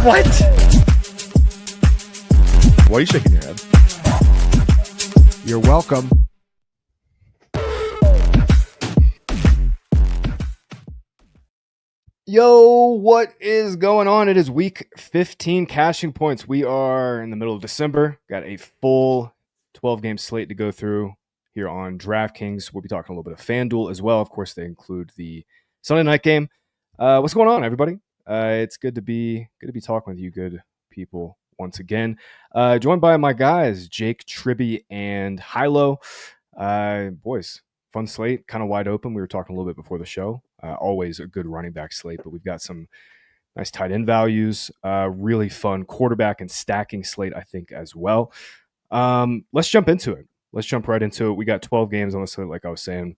What? Why are you shaking your head? You're welcome. Yo, what is going on? It is week 15 cashing points. We are in the middle of December. Got a full 12-game slate to go through here on DraftKings. We'll be talking a little bit of FanDuel as well. Of course, they include the Sunday night game. What's going on, everybody? It's good to be talking with you good people once again. Joined by my guys, Jake, Tribby, and HiLow. Boys, fun slate, kind of wide open. We were talking a little bit before the show. Always a good running back slate, but we've got some nice tight end values. Really fun quarterback and stacking slate, I think, as well. Let's jump into it. Let's jump right into it. We got 12 games on the slate, like I was saying.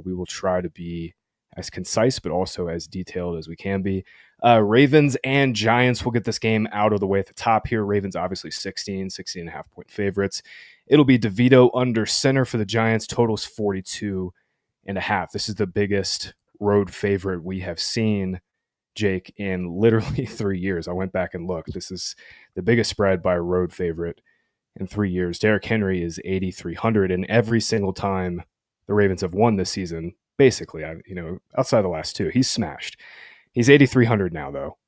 We will try to be as concise, but also as detailed as we can be. Ravens and Giants, we'll get this game out of the way at the top here. Ravens, obviously 16.5 point favorites. It'll be DeVito under center for the Giants. Totals 42.5. This is the biggest road favorite we have seen, Jake, in literally 3 years. I went back and looked. This is the biggest spread by a road favorite in 3 years. Derrick Henry is 8,300, and every single time the Ravens have won this season, basically, outside the last two, he's smashed. He's 8,300 now, though.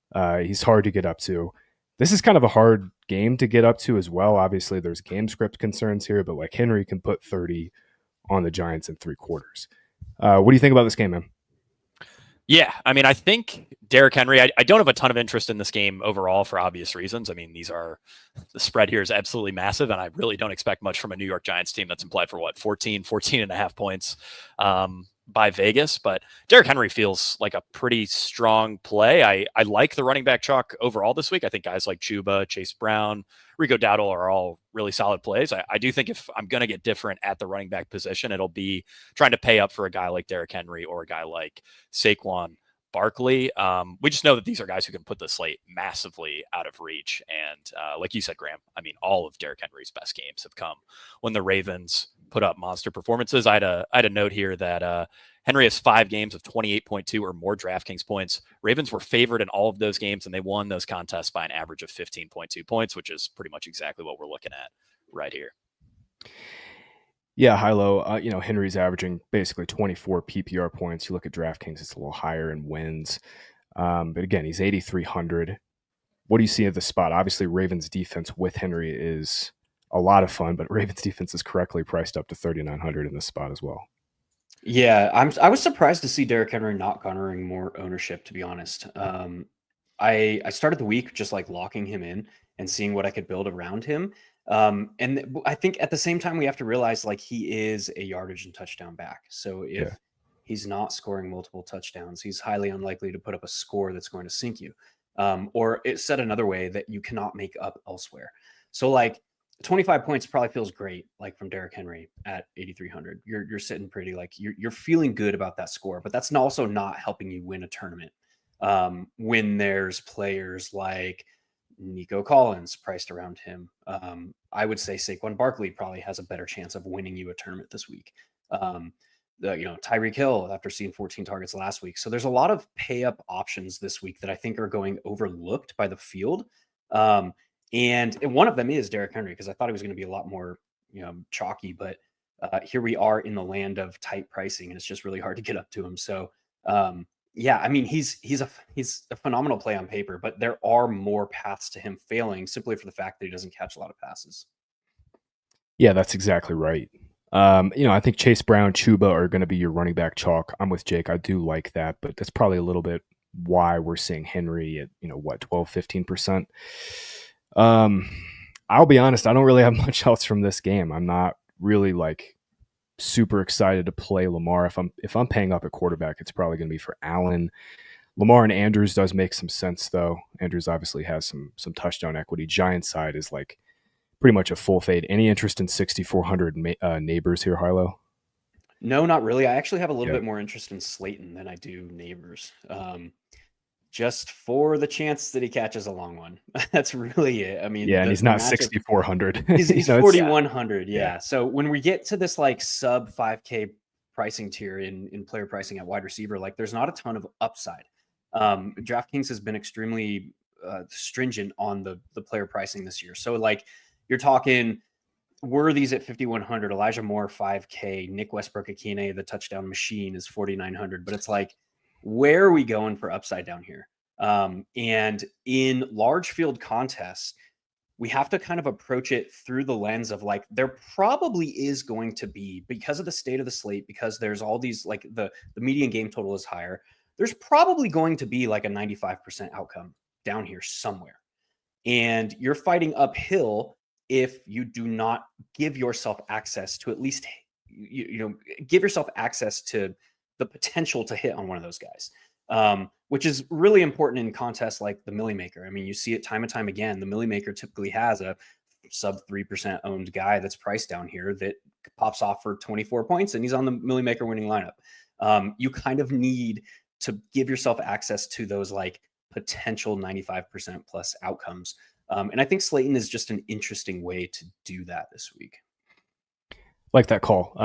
He's hard to get up to. This is kind of a hard game to get up to as well. Obviously, there's game script concerns here, but like Henry can put 30 on the Giants in 3 quarters. What do you think about this game, man? Yeah, I mean, I think Derrick Henry, I don't have a ton of interest in this game overall for obvious reasons. I mean, the spread here is absolutely massive, and I really don't expect much from a New York Giants team that's implied for 14 and a half points by Vegas. But Derrick Henry feels like a pretty strong play. I like the running back chalk overall this week. I think guys like Chuba, Chase Brown, Rico Dowdle are all really solid plays. I do think if I'm going to get different at the running back position, it'll be trying to pay up for a guy like Derrick Henry or a guy like Saquon Barkley. We just know that these are guys who can put the slate massively out of reach. And like you said, Graham, I mean, all of Derrick Henry's best games have come when the Ravens put up monster performances. I had a note here that Henry has 5 games of 28.2 or more DraftKings points. Ravens were favored in all of those games, and they won those contests by an average of 15.2 points, which is pretty much exactly what we're looking at right here. Yeah, HiLow. Henry's averaging basically 24 PPR points. You look at DraftKings, it's a little higher in wins. But again, he's 8,300. What do you see at the spot? Obviously, Ravens defense with Henry is a lot of fun, but Ravens defense is correctly priced up to 3,900 in this spot as well. Yeah, I was surprised to see Derrick Henry not garnering more ownership, to be honest. I started the week just like locking him in and seeing what I could build around him. And I think at the same time, we have to realize like he is a yardage and touchdown back. So if he's not scoring multiple touchdowns, he's highly unlikely to put up a score that's going to sink you. Or it's said another way that you cannot make up elsewhere. So like 25 points probably feels great, like from Derrick Henry at 8,300. You're sitting pretty, like you're feeling good about that score, but that's also not helping you win a tournament. When there's players like Nico Collins priced around him, I would say Saquon Barkley probably has a better chance of winning you a tournament this week. Tyreek Hill after seeing 14 targets last week. So there's a lot of pay up options this week that I think are going overlooked by the field. And one of them is Derrick Henry, because I thought he was going to be a lot more, chalky, but here we are in the land of tight pricing, and it's just really hard to get up to him. So, I mean, he's a phenomenal play on paper, but there are more paths to him failing simply for the fact that he doesn't catch a lot of passes. Yeah, that's exactly right. I think Chase Brown, Chuba are going to be your running back chalk. I'm with Jake. I do like that, but that's probably a little bit why we're seeing Henry at, 12, 15%. I'll be honest, I don't really have much else from this game. I'm not really like super excited to play Lamar. If I'm paying up at quarterback, it's probably going to be for Allen. Lamar and Andrews does make some sense though. Andrews obviously has some touchdown equity. Giants side is like pretty much a full fade. Any interest in 6,400 neighbors here, HiLow? No, not really. I actually have a little bit more interest in Slayton than I do Neighbors. Just for the chance that he catches a long one. That's really it. I mean, and he's not 6,400. He's 4,100. Yeah. So when we get to this like sub 5K pricing tier in player pricing at wide receiver, like there's not a ton of upside. DraftKings has been extremely stringent on the player pricing this year. So like you're talking Worthy's at 5,100, Elijah Moore 5K, Nick Westbrook-Akine, the touchdown machine, is 4,900. But it's like, where are we going for upside down here? And in large field contests, we have to kind of approach it through the lens of like, there probably is going to be, because of the state of the slate, because there's all these, like the median game total is higher, there's probably going to be like a 95% outcome down here somewhere. And you're fighting uphill if you do not give yourself access to at least, give yourself access to the potential to hit on one of those guys, which is really important in contests like the Millie Maker. I mean, you see it time and time again. The Millie Maker typically has a sub 3% owned guy that's priced down here that pops off for 24 points and he's on the Millie Maker winning lineup. You kind of need to give yourself access to those like potential 95% plus outcomes. And I think Slayton is just an interesting way to do that this week. Like that call.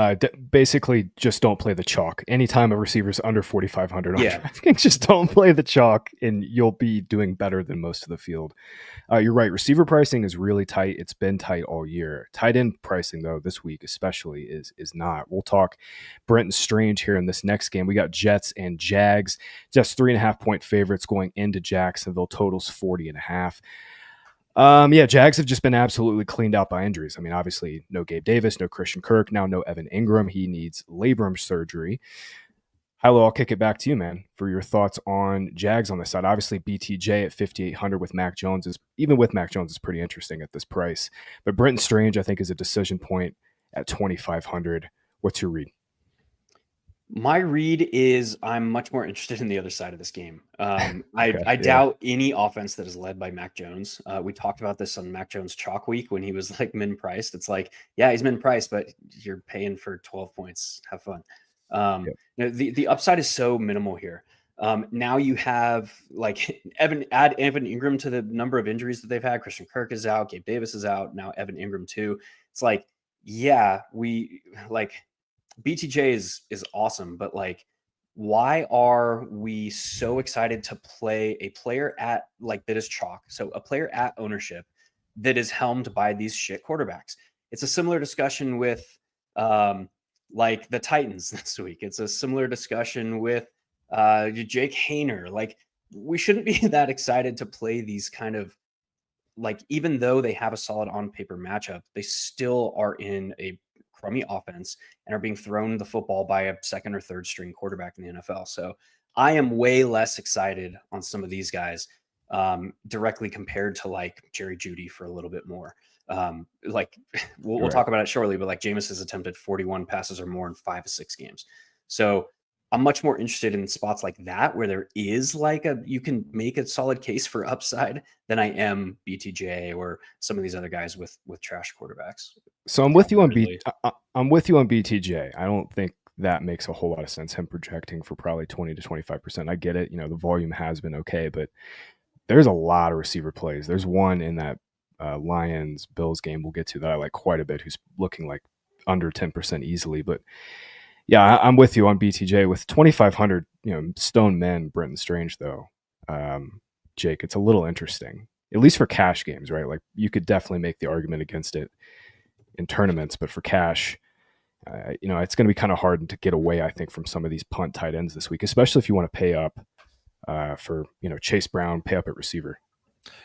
Basically, just don't play the chalk. Anytime a receiver's under 4,500 on DraftKings, just don't play the chalk, and you'll be doing better than most of the field. You're right. Receiver pricing is really tight. It's been tight all year. Tight end pricing, though, this week especially is not. We'll talk Brenton Strange here in this next game. We got Jets and Jags, just 3.5-point favorites going into Jacksonville. Totals 40.5. Jags have just been absolutely cleaned out by injuries. I mean, obviously, no Gabe Davis, no Christian Kirk, now no Evan Ingram. He needs labrum surgery. HiLo, I'll kick it back to you, man, for your thoughts on Jags on this side. Obviously, BTJ at 5,800 with Mac Jones is pretty interesting at this price. But Brenton Strange, I think, is a decision point at 2,500. What's your read? My read is I'm much more interested in the other side of this game. I doubt any offense that is led by Mac Jones. We talked about this on Mac Jones chalk week when he was like min priced. It's like, yeah, he's min priced, but you're paying for 12 points. Have fun. The upside is so minimal here. Now you have like add Evan Ingram to the number of injuries that they've had. Christian Kirk is out. Gabe Davis is out. Now Evan Ingram too. It's like, yeah, we like BTJ is awesome, but like, why are we so excited to play a player at like that is chalk? So a player at ownership that is helmed by these shit quarterbacks. It's a similar discussion with like the Titans this week. It's a similar discussion with Jake Haener. Like, we shouldn't be that excited to play these kind of like, even though they have a solid on paper matchup, they still are in a crummy offense and are being thrown the football by a second or third string quarterback in the NFL. So I am way less excited on some of these guys directly compared to like Jerry Jeudy for a little bit more. We'll talk about it shortly, but like Jameis has attempted 41 passes or more in 5 of 6 games. So I'm much more interested in spots like that where there is like you can make a solid case for upside than I am BTJ or some of these other guys with trash quarterbacks. So I'm with you on BTJ. I don't think that makes a whole lot of sense. Him projecting for probably 20 to 25%. I get it. The volume has been okay, but there's a lot of receiver plays. There's one in that Lions Bills game we'll get to that I like quite a bit, who's looking like under 10% easily. But yeah, I'm with you on BTJ with 2,500. Stone men Brenton Strange though. Jake, it's a little interesting, at least for cash games, right? Like you could definitely make the argument against it in tournaments, but for cash, it's going to be kind of hard to get away, I think, from some of these punt tight ends this week, especially if you want to pay up for Chase Brown, pay up at receiver.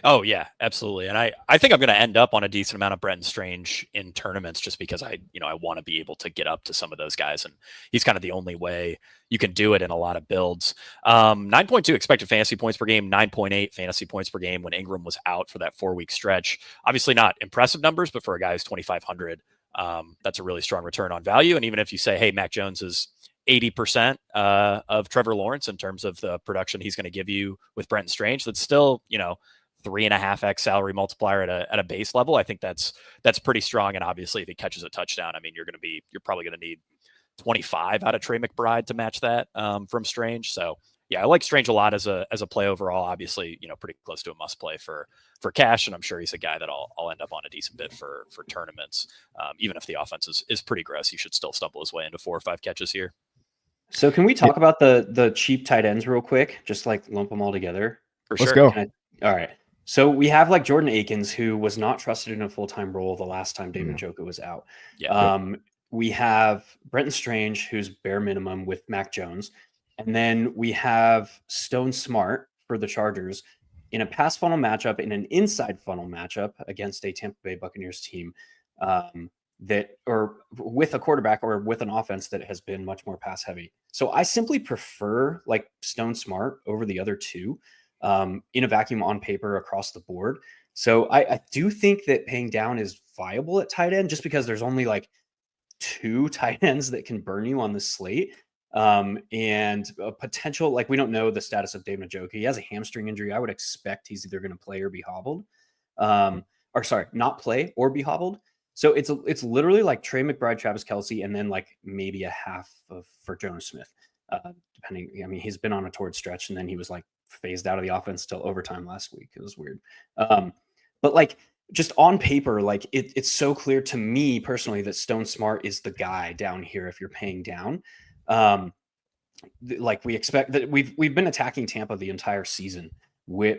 Oh yeah, absolutely. And I think I'm going to end up on a decent amount of Brenton Strange in tournaments just because I want to be able to get up to some of those guys. And he's kind of the only way you can do it in a lot of builds. 9.2 expected fantasy points per game, 9.8 fantasy points per game when Ingram was out for that 4-week stretch. Obviously not impressive numbers, but for a guy who's 2,500, that's a really strong return on value. And even if you say, hey, Mac Jones is 80% of Trevor Lawrence in terms of the production he's going to give you with Brenton Strange, that's still, 3.5x salary multiplier at a base level. I think that's pretty strong. And obviously if he catches a touchdown, I mean, you're probably going to need 25 out of Trey McBride to match that from Strange. So yeah, I like Strange a lot as a play overall. Obviously, pretty close to a must play for cash. And I'm sure he's a guy that I'll end up on a decent bit for tournaments. Even if the offense is pretty gross, he should still stumble his way into 4 or 5 catches here. So can we talk about the cheap tight ends real quick? Just like lump them all together. For Let's sure. go. All right. So we have like Jordan Akins, who was not trusted in a full-time role the last time David Njoku was out. Yeah. We have Brenton Strange, who's bare minimum with Mac Jones. And then we have Stone Smart for the Chargers in a pass funnel matchup, in an inside funnel matchup against a Tampa Bay Buccaneers team or with a quarterback or with an offense that has been much more pass heavy. So I simply prefer like Stone Smart over the other two in a vacuum on paper across the board. So I do think that paying down is viable at tight end, just because there's only like 2 tight ends that can burn you on the slate. And a potential, like, we don't know the status of David Njoku. He has a hamstring injury. I would expect he's either going to play or be hobbled. Or sorry, not play or be hobbled. So it's literally like Trey McBride, Travis Kelce, and then like maybe a half for Jonas Smith. Depending, I mean, he's been on a torrid stretch, and then he was like phased out of the offense till overtime last week. It was weird. But like, just on paper, like it's so clear to me personally that Stone Smart is the guy down here if you're paying down. Like, we expect that we've been attacking Tampa the entire season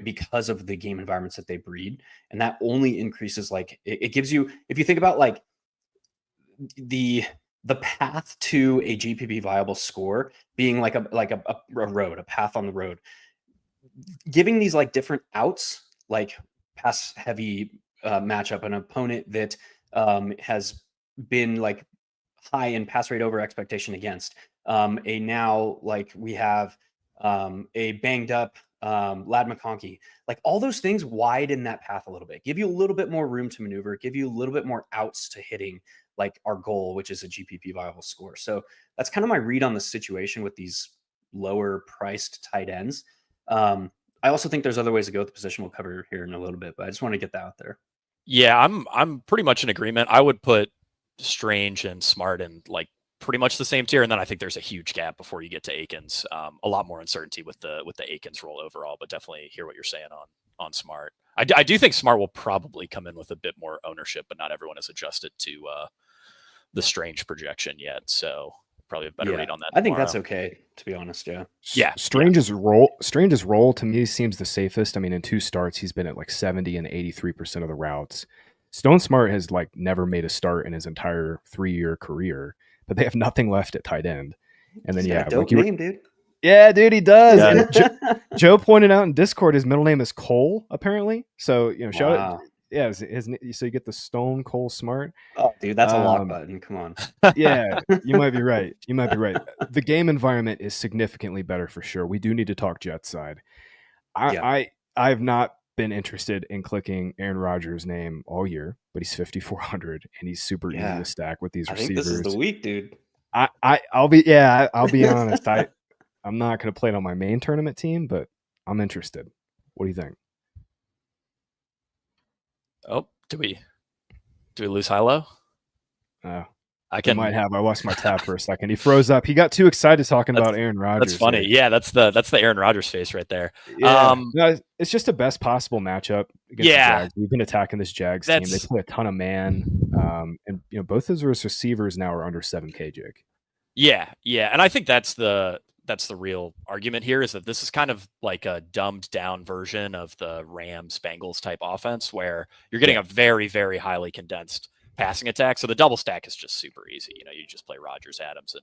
because of the game environments that they breed, and that only increases. Like, it gives you, if you think about like the path to a GPP viable score being like a road, a path on the road, giving these like different outs, like pass heavy matchup, an opponent that has been like high in pass rate over expectation against now like we have a banged up Lad McConkey, like all those things widen that path a little bit, give you a little bit more room to maneuver, give you a little bit more outs to hitting like our goal, which is a GPP viable score. So that's kind of my read on the situation with these lower priced tight ends. I also think there's other ways to go with the position. We'll cover here in a little bit, but I just want to get that out there. Yeah, I'm pretty much in agreement. I would put Strange and Smart in like pretty much the same tier, and then I think there's a huge gap before you get to Akins. A lot more uncertainty with the Akins role overall, but definitely hear what you're saying on Smart. I do think Smart will probably come in with a bit more ownership, but not everyone has adjusted to the Strange projection yet, so probably a better read on that. I think that's okay, to be honest. Yeah. Strange's role to me seems the safest. I mean, in 2 starts, he's been at like 70 and 83% of the routes. Stone Smart has like never made a start in his entire 3-year career, but they have nothing left at tight end. And then dope name, dude. Yeah, dude, he does. Yeah. And Joe pointed out in Discord his middle name is Cole, apparently. So shout out. Yeah, so you get the Stone Cole Smart. Oh, dude, that's a lock button. Come on. Yeah, you might be right. The game environment is significantly better for sure. We do need to talk Jets side. I've not been interested in clicking Aaron Rodgers' name all year, but he's 5,400 and he's super easy to stack with these receivers. I think this is the week, dude. I'll be honest. I'm not going to play it on my main tournament team, but I'm interested. What do you think? Oh, do we lose HiLow? I might have. I lost my tab for a second. He froze up. He got too excited talking about Aaron Rodgers. That's funny. Yeah, that's the Aaron Rodgers face right there. Yeah. No, it's just the best possible matchup against the Jags. We've been attacking this Jags team. They play a ton of man. And both of those receivers now are under 7K, Jake. Yeah. And I think that's the real argument here, is that this is kind of like a dumbed down version of the Rams Bengals type offense, where you're getting a very, very highly condensed passing attack. So the double stack is just super easy. You just play Rodgers, Adams,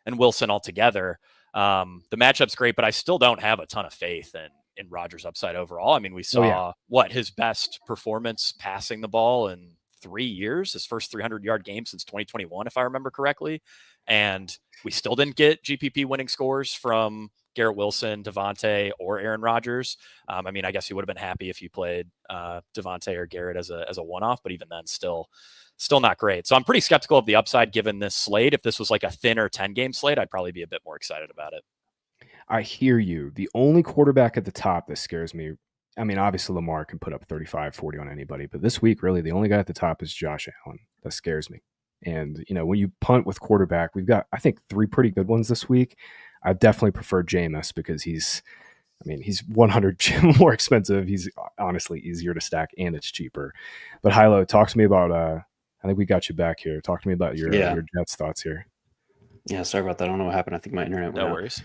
and Wilson all together. The matchup's great, but I still don't have a ton of faith in Rodgers' upside overall. I mean, we saw his best performance passing the ball in 3 years, his first 300-yard game since 2021, if I remember correctly. And we still didn't get GPP winning scores from Garrett Wilson, Devontae, or Aaron Rodgers. I mean, I guess you would have been happy if you played Devontae or Garrett as a one-off, but even then, still not great. So I'm pretty skeptical of the upside given this slate. If this was like a thinner 10-game slate, I'd probably be a bit more excited about it. I hear you. The only quarterback at the top that scares me, I mean, obviously Lamar can put up 35, 40 on anybody, but this week, really, the only guy at the top is Josh Allen. That scares me. And, when you punt with quarterback, we've got, I think, 3 pretty good ones this week. I definitely prefer Jameis because he's 100 more expensive. He's honestly easier to stack and it's cheaper. But HiLow, talk to me about, I think we got you back here. Talk to me about your Jets thoughts here. Yeah, sorry about that. I don't know what happened. I think my internet went out. No worries.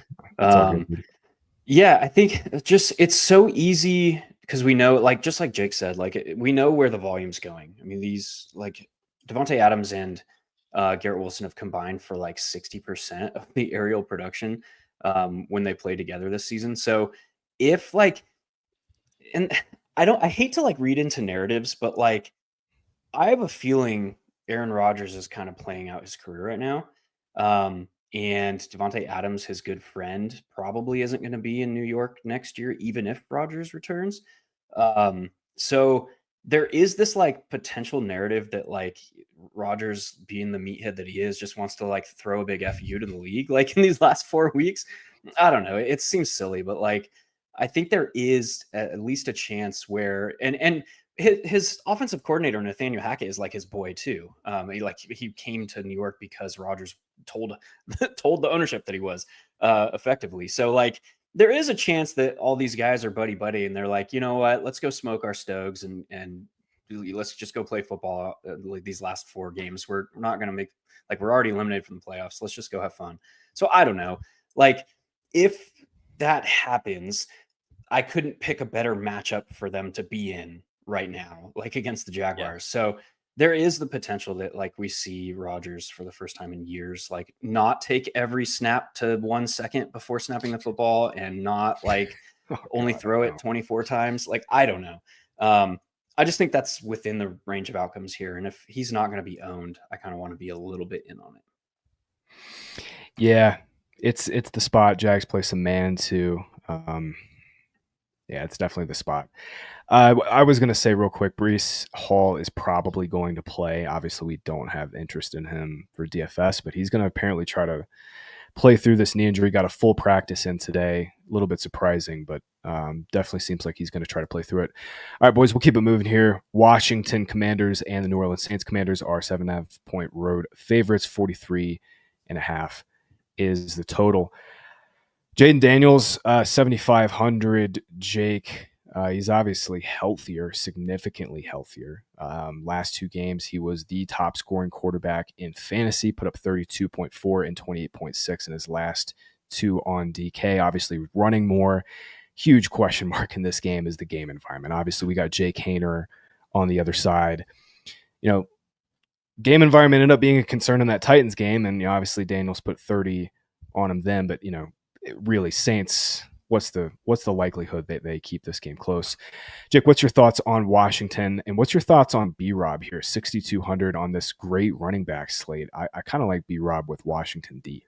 Yeah, I think it's so easy because we know, like, just like Jake said, like, we know where the volume's going. I mean, these, like, Devontae Adams and Garrett Wilson have combined for like 60% of the aerial production when they play together this season. So if like, and I hate to like read into narratives, but like, I have a feeling Aaron Rodgers is kind of playing out his career right now. And Devontae Adams, his good friend, probably isn't going to be in New York next year, even if Rodgers returns. So there is this like potential narrative that like Rodgers, being the meathead that he is, just wants to like throw a big FU to the league like in these last 4 weeks. I don't know. It seems silly, but like I think there is at least a chance where and his offensive coordinator Nathaniel Hackett is like his boy too. He came to New York because Rodgers told the ownership that he was effectively. So like there is a chance that all these guys are buddy and they're like, you know what, let's go smoke our stogs and let's just go play football like these last 4 games. We're not going to make, like, we're already eliminated from the playoffs. Let's just go have fun. So I don't know. Like if that happens, I couldn't pick a better matchup for them to be in right now, like against the Jaguars. Yeah. So there is the potential that like we see Rodgers for the first time in years, like not take every snap to 1 second before snapping the football and not like only throw it 24 times. Like, I don't know. I just think that's within the range of outcomes here. And if he's not going to be owned, I kind of want to be a little bit in on it. Yeah, it's the spot. Jags play some man too. Yeah, it's definitely the spot. I was going to say real quick, Breece Hall is probably going to play. Obviously, we don't have interest in him for DFS, but he's going to apparently try to play through this knee injury. Got a full practice in today. A little bit surprising, but definitely seems like he's going to try to play through it. All right, boys, we'll keep it moving here. Washington Commanders and the New Orleans Saints Commanders are 7.5-point road favorites. 43.5 is the total. Jaden Daniels, 7,500. Jake, he's obviously healthier, significantly healthier. Last 2 games, he was the top scoring quarterback in fantasy, put up 32.4 and 28.6 in his last 2 on DK. Obviously, running more. Huge question mark in this game is the game environment. Obviously, we got Jake Haener on the other side. You know, game environment ended up being a concern in that Titans game, and obviously Daniels put 30 on him then, but really, Saints, what's the likelihood that they keep this game close? Jake, what's your thoughts on Washington, and what's your thoughts on B-Rob here, 6,200 on this great running back slate? I kind of like B-Rob with Washington D.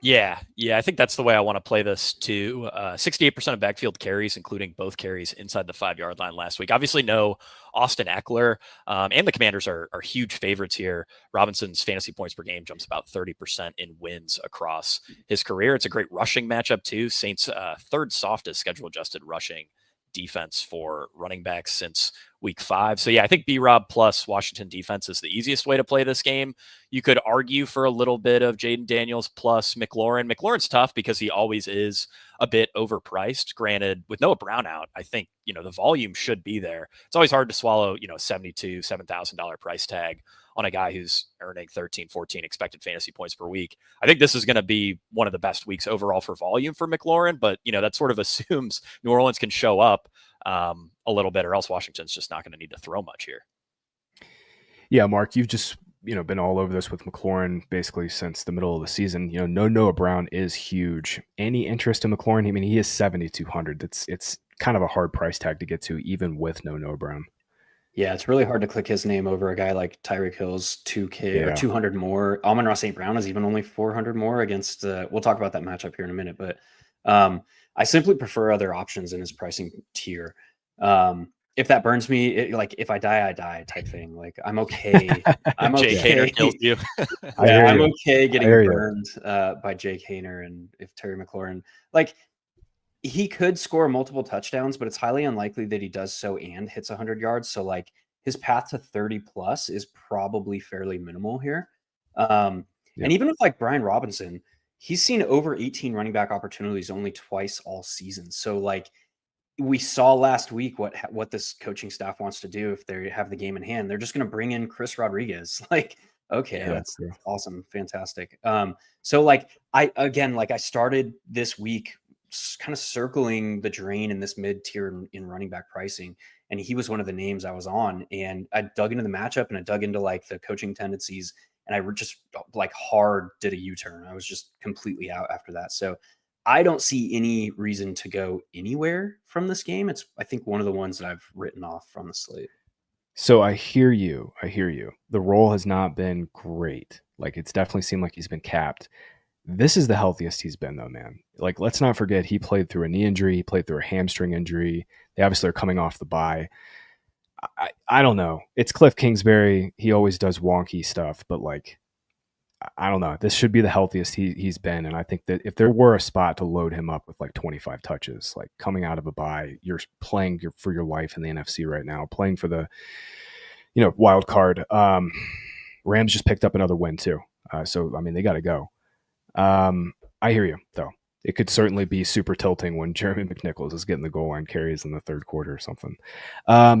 Yeah, I think that's the way I want to play this too. 68% of backfield carries, including both carries inside the 5-yard line last week. Obviously, no Austin Eckler, and the Commanders are huge favorites here. Robinson's fantasy points per game jumps about 30% in wins across his career. It's a great rushing matchup too. Saints' third softest schedule-adjusted rushing defense for running backs since week 5. So yeah, I think B-Rob plus Washington defense is the easiest way to play this game. You could argue for a little bit of Jaden Daniels plus McLaurin. McLaurin's tough because he always is a bit overpriced. Granted, with Noah Brown out, I think, the volume should be there. It's always hard to swallow, $7,000 price tag on a guy who's earning 13, 14 expected fantasy points per week. I think this is going to be one of the best weeks overall for volume for McLaurin, but that sort of assumes New Orleans can show up a little bit, or else Washington's just not going to need to throw much here. Yeah, Mark, you've just been all over this with McLaurin basically since the middle of the season. No Noah Brown is huge. Any interest in McLaurin? I mean, he is 7,200. It's kind of a hard price tag to get to, even with no Noah Brown. Yeah, it's really hard to click his name over a guy like Tyreek Hill's 2K or 200 more. Amon-Ra St. Brown is even only 400 more against. We'll talk about that matchup here in a minute, but I simply prefer other options in his pricing tier. If that burns me, if I die, I die type thing. Like, I'm okay. I'm okay. Jake Haener kills you. I'm okay getting burned by Jake Haener, and if Terry McLaurin, like, he could score multiple touchdowns, but it's highly unlikely that he does so and hits 100 yards. So like his path to 30 plus is probably fairly minimal here. And even with like Brian Robinson, he's seen over 18 running back opportunities only twice all season. So like we saw last week what this coaching staff wants to do if they have the game in hand. They're just going to bring in Chris Rodriguez. Like, okay, that's awesome. Fantastic. So like I started this week kind of circling the drain in this mid tier in running back pricing. And he was one of the names I was on. And I dug into the matchup and I dug into like the coaching tendencies. And I just like hard did a U-turn. I was just completely out after that. So I don't see any reason to go anywhere from this game. It's, I think, one of the ones that I've written off from the slate. So I hear you. The role has not been great. Like, it's definitely seemed like he's been capped. This is the healthiest he's been, though, man. Like, let's not forget he played through a knee injury. He played through a hamstring injury. They obviously are coming off the bye. I don't know. It's Cliff Kingsbury. He always does wonky stuff, but like, I don't know. This should be the healthiest he's been. And I think that if there were a spot to load him up with like 25 touches, like coming out of a bye, you're playing for your life in the NFC right now, playing for the, wild card. Rams just picked up another win too. So, I mean, they got to go. I hear you though. It could certainly be super tilting when Jeremy McNichols is getting the goal line carries in the third quarter or something.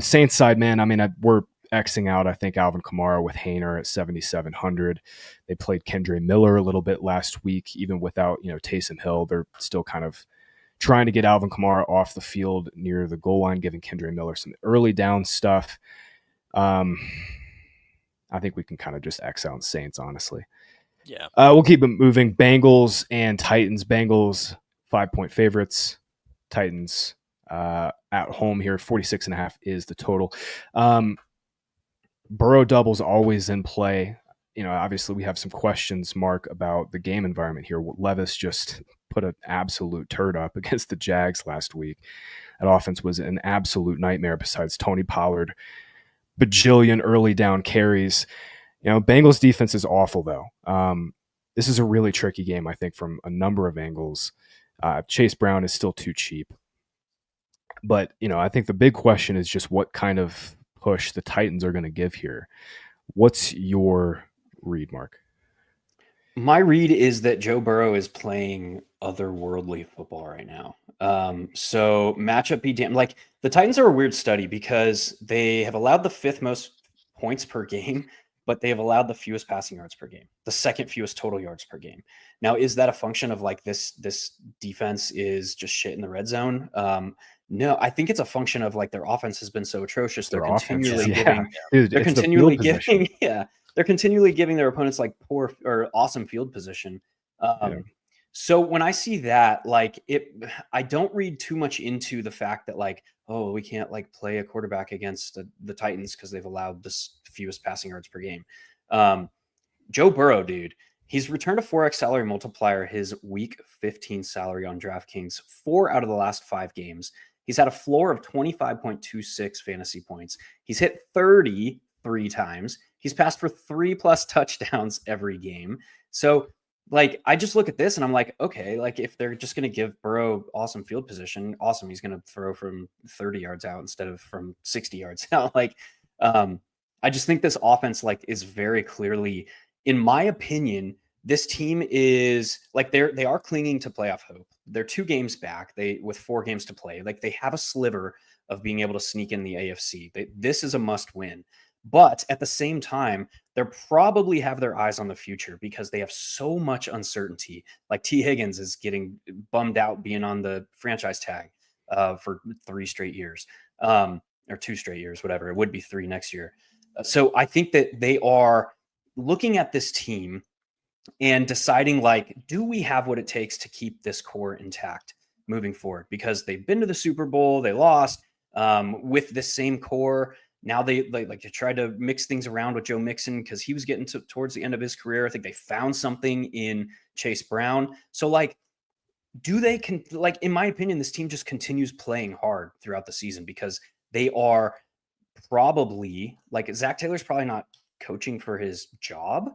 Saints side, man, I mean, we're Xing out, I think, Alvin Kamara with Hainer at 7,700. They played Kendre Miller a little bit last week, even without, Taysom Hill. They're still kind of trying to get Alvin Kamara off the field near the goal line, giving Kendre Miller some early down stuff. I think we can kind of just X out Saints, honestly. Yeah. We'll keep it moving. Bengals and Titans. Bengals 5-point favorites. Titans at home here. 46.5 is the total. Burrow doubles always in play. Obviously we have some questions, Mark, about the game environment here. Levis just put an absolute turd up against the Jags last week. That offense was an absolute nightmare besides Tony Pollard. Bajillion early down carries. Bengals defense is awful, though. This is a really tricky game, I think, from a number of angles. Chase Brown is still too cheap. But, I think the big question is just what kind of push the Titans are going to give here. What's your read, Mark? My read is that Joe Burrow is playing otherworldly football right now. So matchup be damn. Like, the Titans are a weird study because they have allowed the 5th most points per game, but they have allowed the fewest passing yards per game, the 2nd fewest total yards per game. Now, is that a function of like this defense is just shit in the red zone? No, I think it's a function of like their offense has been so atrocious. They're continually giving their opponents like poor or awesome field position. So when I see that, like I don't read too much into the fact that like, oh, we can't like play a quarterback against the Titans because they've allowed the fewest passing yards per game. Joe Burrow, dude, he's returned a 4x salary multiplier, his week 15 salary on DraftKings, 4 out of the last 5 games. He's had a floor of 25.26 fantasy points. He's hit 33 times. He's passed for 3+ touchdowns every game. So like, I just look at this and I'm like, okay, like if they're just going to give Burrow awesome field position, awesome. He's going to throw from 30 yards out instead of from 60 yards out. Like, I just think this offense like is very clearly, in my opinion, this team is like they are clinging to playoff hope. They're 2 games back. With 4 games to play, like they have a sliver of being able to sneak in the AFC. This is a must win. But at the same time, they probably have their eyes on the future because they have so much uncertainty. Like T. Higgins is getting bummed out being on the franchise tag for 3 straight years, or 2 straight years, whatever. It would be 3 next year. So I think that they are looking at this team and deciding like, do we have what it takes to keep this core intact moving forward? Because they've been to the Super Bowl, they lost with this same core. Now they tried to mix things around with Joe Mixon because he was getting towards the end of his career. I think they found something in Chase Brown. So like, in my opinion, this team just continues playing hard throughout the season because they are probably like Zach Taylor's probably not coaching for his job,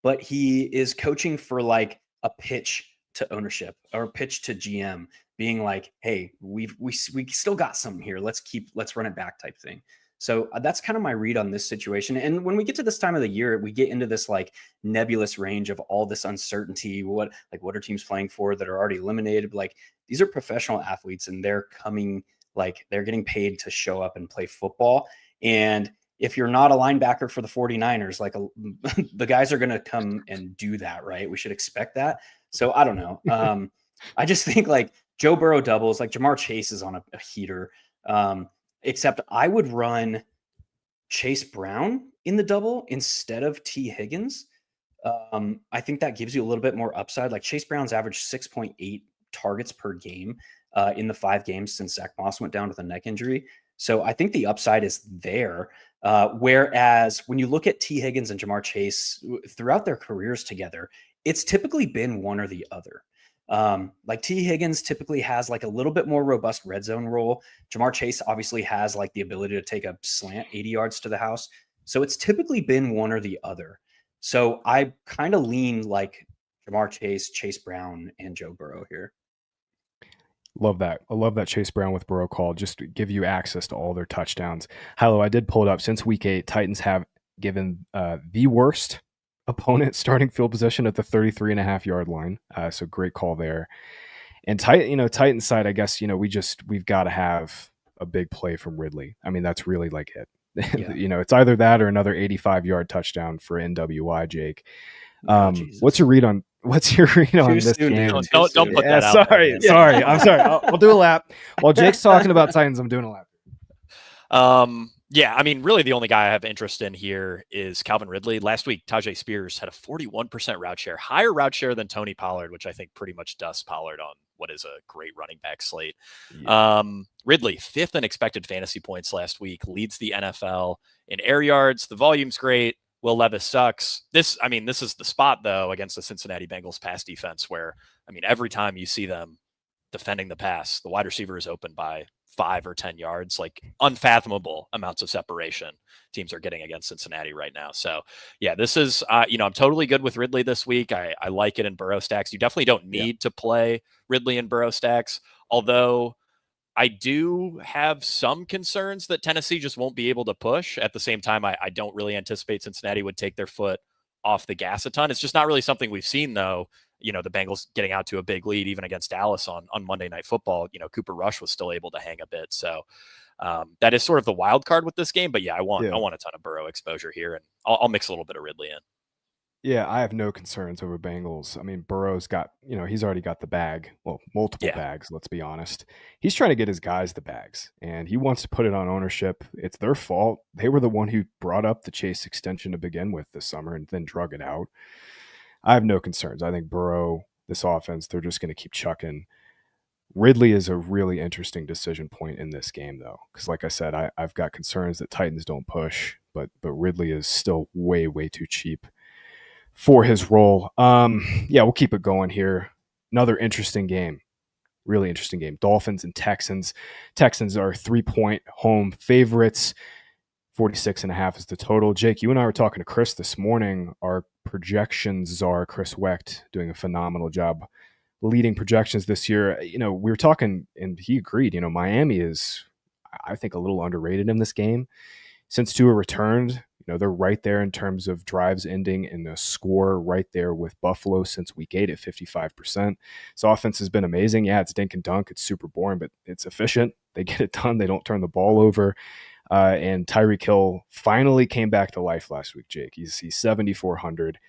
but he is coaching for like a pitch to ownership or a pitch to GM being like, hey, we still got something here. Let's run it back type thing. So that's kind of my read on this situation. And when we get to this time of the year, we get into this like nebulous range of all this uncertainty. What are teams playing for that are already eliminated? Like these are professional athletes and they're getting paid to show up and play football. And if you're not a linebacker for the 49ers, like the guys are going to come and do that, right? We should expect that. So I don't know. I just think like Joe Burrow doubles, like Jamar Chase is on a heater. Except I would run Chase Brown in the double instead of T. Higgins. I think that gives you a little bit more upside. Like Chase Brown's averaged 6.8 targets per game in the 5 games since Zach Moss went down with a neck injury. So I think the upside is there. Whereas when you look at T. Higgins and Jamar Chase throughout their careers together, it's typically been one or the other. Like T. Higgins typically has like a little bit more robust red zone role. Jamar Chase obviously has like the ability to take a slant 80 yards to the house. So it's typically been one or the other. So I kind of lean like Jamar Chase, Chase Brown, and Joe Burrow here. Love that. I love that Chase Brown with Burrow call, just to give you access to all their touchdowns. Hilo, I did pull it up. Since week 8, Titans have given the worst opponent starting field position at the 33.5 yard line. So great call there. And Titans side, I guess, we've got to have a big play from Ridley. I mean, that's really like it. Yeah. It's either that or another 85-yard touchdown for NWI, Jake. What's your read on this game? Don't put that out. Sorry. I'm sorry. I'll do a lap. While Jake's talking about Titans, I'm doing a lap. Yeah, I mean, really the only guy I have interest in here is Calvin Ridley. Last week, Tajay Spears had a 41% route share, higher route share than Tony Pollard, which I think pretty much dusts Pollard on what is a great running back slate. Yeah. Ridley, 5th in expected fantasy points last week, leads the NFL in air yards. The volume's great. Will Levis sucks. This is the spot, though, against the Cincinnati Bengals pass defense where, every time you see them defending the pass, the wide receiver is open by 5 or 10 yards, like unfathomable amounts of separation teams are getting against Cincinnati right now. So yeah, this is, I'm totally good with Ridley this week. I like it in Burrow stacks. You definitely don't need to play Ridley in Burrow stacks, although I do have some concerns that Tennessee just won't be able to push. At the same time, I don't really anticipate Cincinnati would take their foot off the gas a ton. It's just not really something we've seen, though. The Bengals getting out to a big lead, even against Dallas on Monday Night Football. Cooper Rush was still able to hang a bit. So that is sort of the wild card with this game. But yeah, I want a ton of Burrow exposure here, and I'll mix a little bit of Ridley in. Yeah, I have no concerns over Bengals. Burrow's got, he's already got the bag. Well, multiple bags, let's be honest. He's trying to get his guys the bags, and he wants to put it on ownership. It's their fault. They were the one who brought up the Chase extension to begin with this summer and then drug it out. I have no concerns. I think Burrow, this offense, they're just going to keep chucking. Ridley is a really interesting decision point in this game, though, because like I said, I've got concerns that Titans don't push, but Ridley is still way, way too cheap for his role. We'll keep it going here. Another interesting game. Really interesting game. Dolphins and Texans. Texans are 3-point home favorites. 46.5 is the total. Jake, you and I were talking to Chris this morning. Our projections czar, Chris Wecht, doing a phenomenal job leading projections this year. We were talking, and he agreed. Miami is, I think, a little underrated in this game. Since Tua returned, they're right there in terms of drives ending in a score, right there with Buffalo since week 8 at 55%. This offense has been amazing. Yeah, it's dink and dunk. It's super boring, but it's efficient. They get it done. They don't turn the ball over. And Tyreek Hill finally came back to life last week, Jake. He's 7,400.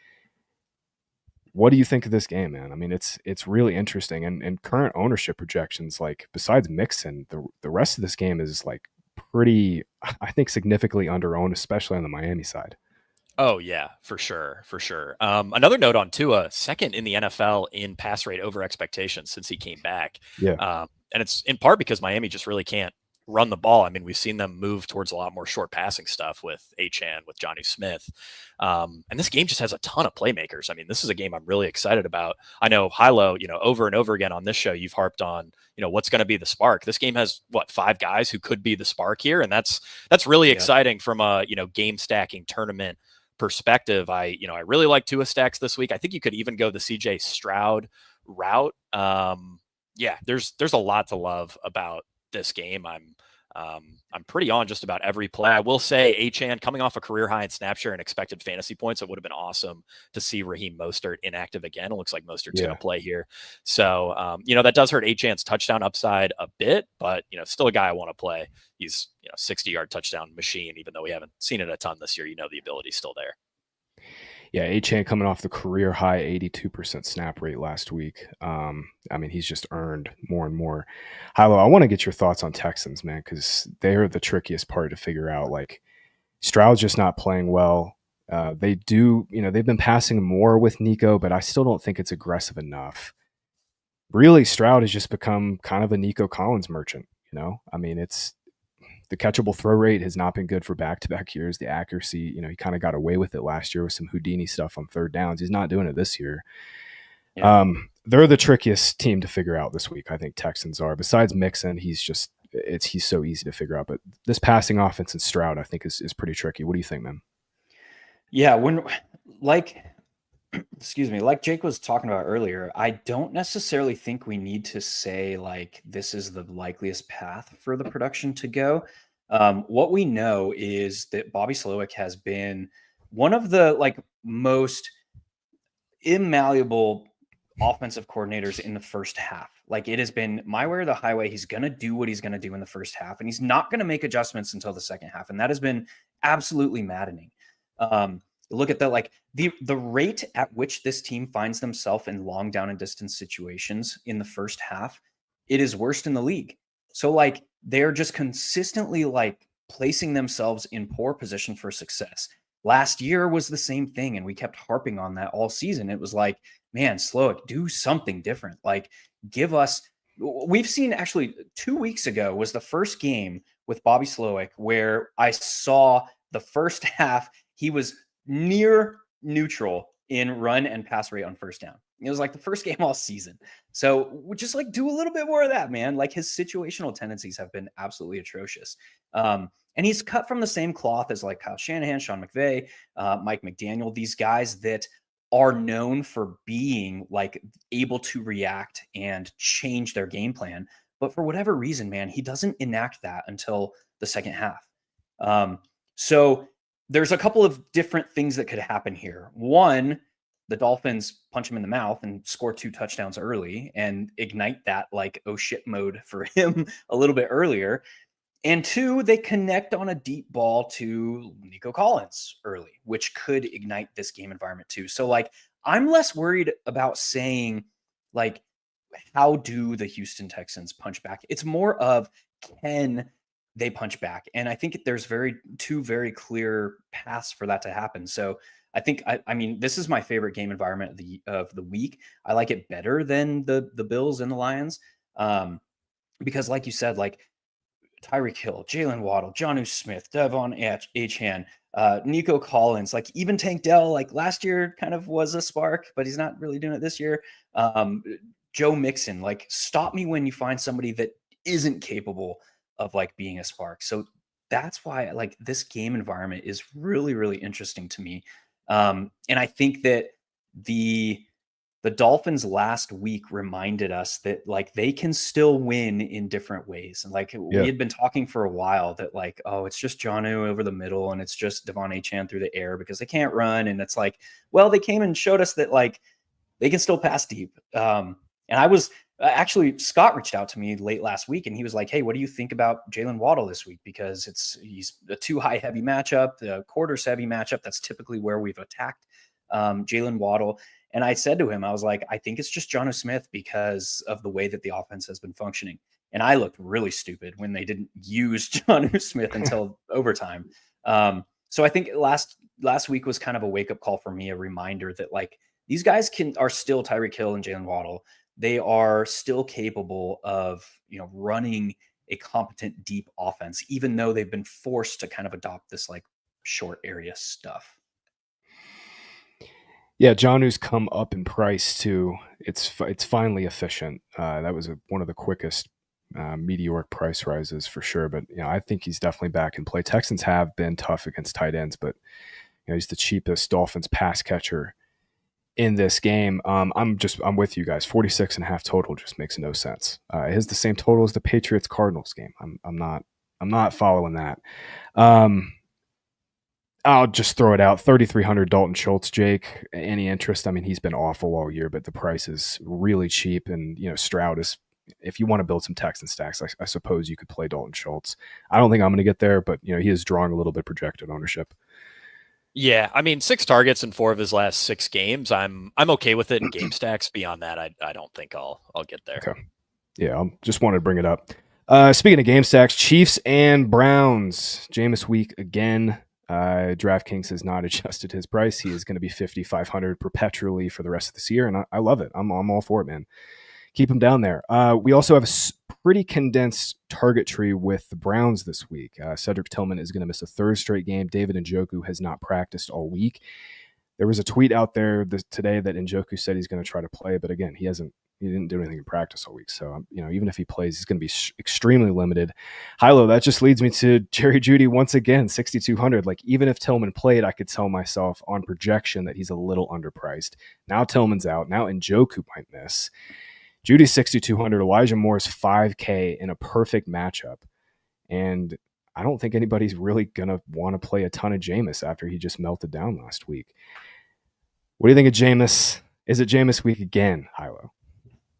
What do you think of this game, man? It's really interesting. And current ownership projections, like besides Mixon, the rest of this game is like pretty, I think, significantly under-owned, especially on the Miami side. Oh, yeah, for sure. Another note on Tua, 2nd in the NFL in pass rate over expectations since he came back. Yeah. And it's in part because Miami just really can't run the ball. We've seen them move towards a lot more short passing stuff with Achane, with Johnny Smith. And this game just has a ton of playmakers. This is a game I'm really excited about. I know Hilo, over and over again on this show, you've harped on, what's going to be the spark. This game has 5 guys who could be the spark here. And that's really exciting from a, game stacking tournament perspective. I really like Tua stacks this week. I think you could even go the CJ Stroud route. There's a lot to love about this game. I'm pretty on just about every play. I will say Achane coming off a career high in snap share and expected fantasy points. It would have been awesome to see Raheem Mostert inactive again. It looks like Mostert's going to play here. So, that does hurt Achane's touchdown upside a bit, but, still a guy I want to play. He's, 60-yard touchdown machine, even though we haven't seen it a ton this year. The ability's still there. Yeah, A-Chain coming off the career high 82% snap rate last week. He's just earned more and more. HiLo, I want to get your thoughts on Texans, man, because they're the trickiest part to figure out. Like, Stroud's just not playing well. They've been passing more with Nico, but I still don't think it's aggressive enough. Really, Stroud has just become kind of a Nico Collins merchant, it's the catchable throw rate has not been good for back-to-back years. The accuracy, he kind of got away with it last year with some Houdini stuff on third downs. He's not doing it this year. Yeah. They're the trickiest team to figure out this week. I think Texans are. Besides Mixon, he's so easy to figure out. But this passing offense and Stroud, I think, is pretty tricky. What do you think, man? Yeah, excuse me, like Jake was talking about earlier, I don't necessarily think we need to say like this is the likeliest path for the production to go. What we know is that Bobby Slowick has been one of the most immalleable offensive coordinators in the first half. Like, it has been my way or the highway. He's going to do what he's going to do in the first half, and he's not going to make adjustments until the second half. And that has been absolutely maddening. Look at the rate at which this team finds themselves in long down and distance situations in the first half. It is worst in the league. So they're just consistently placing themselves in poor position for success. Last year was the same thing, and we kept harping on that all season. It was like, man, Slowick, do something different. Give us. We've seen actually 2 weeks ago was the first game with Bobby Slowick where I saw the first half he was near neutral in run and pass rate on first down. It was the first game all season. So we just do a little bit more of that, man. His situational tendencies have been absolutely atrocious. And he's cut from the same cloth as Kyle Shanahan, Sean McVay, Mike McDaniel, these guys that are known for being able to react and change their game plan. But for whatever reason, man, he doesn't enact that until the second half. So there's a couple of different things that could happen here. One, the Dolphins punch him in the mouth and score 2 touchdowns early and ignite that oh shit mode for him a little bit earlier. And 2, they connect on a deep ball to Nico Collins early, which could ignite this game environment too. So I'm less worried about saying how do the Houston Texans punch back? It's more of, can they punch back? And I think there's two very clear paths for that to happen. So I think, I mean, this is my favorite game environment of the week. I like it better than the Bills and the Lions. Because like you said, Tyreek Hill, Jalen Waddle, Jonnu Smith, Devon Achane, Nico Collins, even Tank Dell, last year kind of was a spark, but he's not really doing it this year. Joe Mixon, stop me when you find somebody that isn't capable of being a spark. So that's why this game environment is really, really interesting to me. And I think that the Dolphins last week reminded us that they can still win in different ways. And we had been talking for a while that oh, it's just Jonnu over the middle and it's just Devon Achane through the air because they can't run. And it's well, they came and showed us that they can still pass deep. And I was actually, Scott reached out to me late last week and he was like, hey, what do you think about Jalen Waddle this week? Because he's a too high heavy matchup, the quarters heavy matchup. That's typically where we've attacked Jalen Waddle. And I said to him, I was like, I think it's just Jonnu Smith because of the way that the offense has been functioning. And I looked really stupid when they didn't use Jonnu Smith until overtime. So I think last week was kind of a wake-up call for me, a reminder that these guys are still Tyreek Hill and Jalen Waddle. They are still capable of running a competent deep offense, even though they've been forced to kind of adopt this short area stuff. Yeah, Jonnu's come up in price too. It's finally efficient. That was one of the quickest meteoric price rises for sure. But I think he's definitely back in play. Texans have been tough against tight ends, but he's the cheapest Dolphins pass catcher in this game. I'm with you guys. 46.5 total just makes no sense. It has the same total as the Patriots Cardinals game. I'm not following that. I'll just throw it out. 3,300 Dalton Schultz, Jake. Any interest? I mean, he's been awful all year, but the price is really cheap. And, Stroud is, if you want to build some Texan stacks, I suppose you could play Dalton Schultz. I don't think I'm going to get there, but, he is drawing a little bit projected ownership. Yeah, I mean, 6 targets in 4 of his last 6 games. I'm okay with it in game stacks. Beyond that, I don't think I'll get there. Okay. Yeah, I just wanted to bring it up. Speaking of game stacks, Chiefs and Browns. Jameis week again. DraftKings has not adjusted his price. He is going to be 5,500 perpetually for the rest of this year, and I love it. I'm all for it, man. Keep him down there. We also have a pretty condensed target tree with the Browns this week. Cedric Tillman is going to miss a third straight game. David Njoku has not practiced all week. There was a tweet out there today that Njoku said he's going to try to play, but again, he didn't do anything in practice all week. So, even if he plays, he's going to be extremely limited. HiLo, that just leads me to Jerry Jeudy once again, 6,200. Like, even if Tillman played, I could tell myself on projection that he's a little underpriced. Now Tillman's out. Now Njoku might miss. Jeudy's 6,200. Elijah Moore's 5K in a perfect matchup. And I don't think anybody's really going to want to play a ton of Jameis after he just melted down last week. What do you think of Jameis? Is it Jameis week again, HiLo?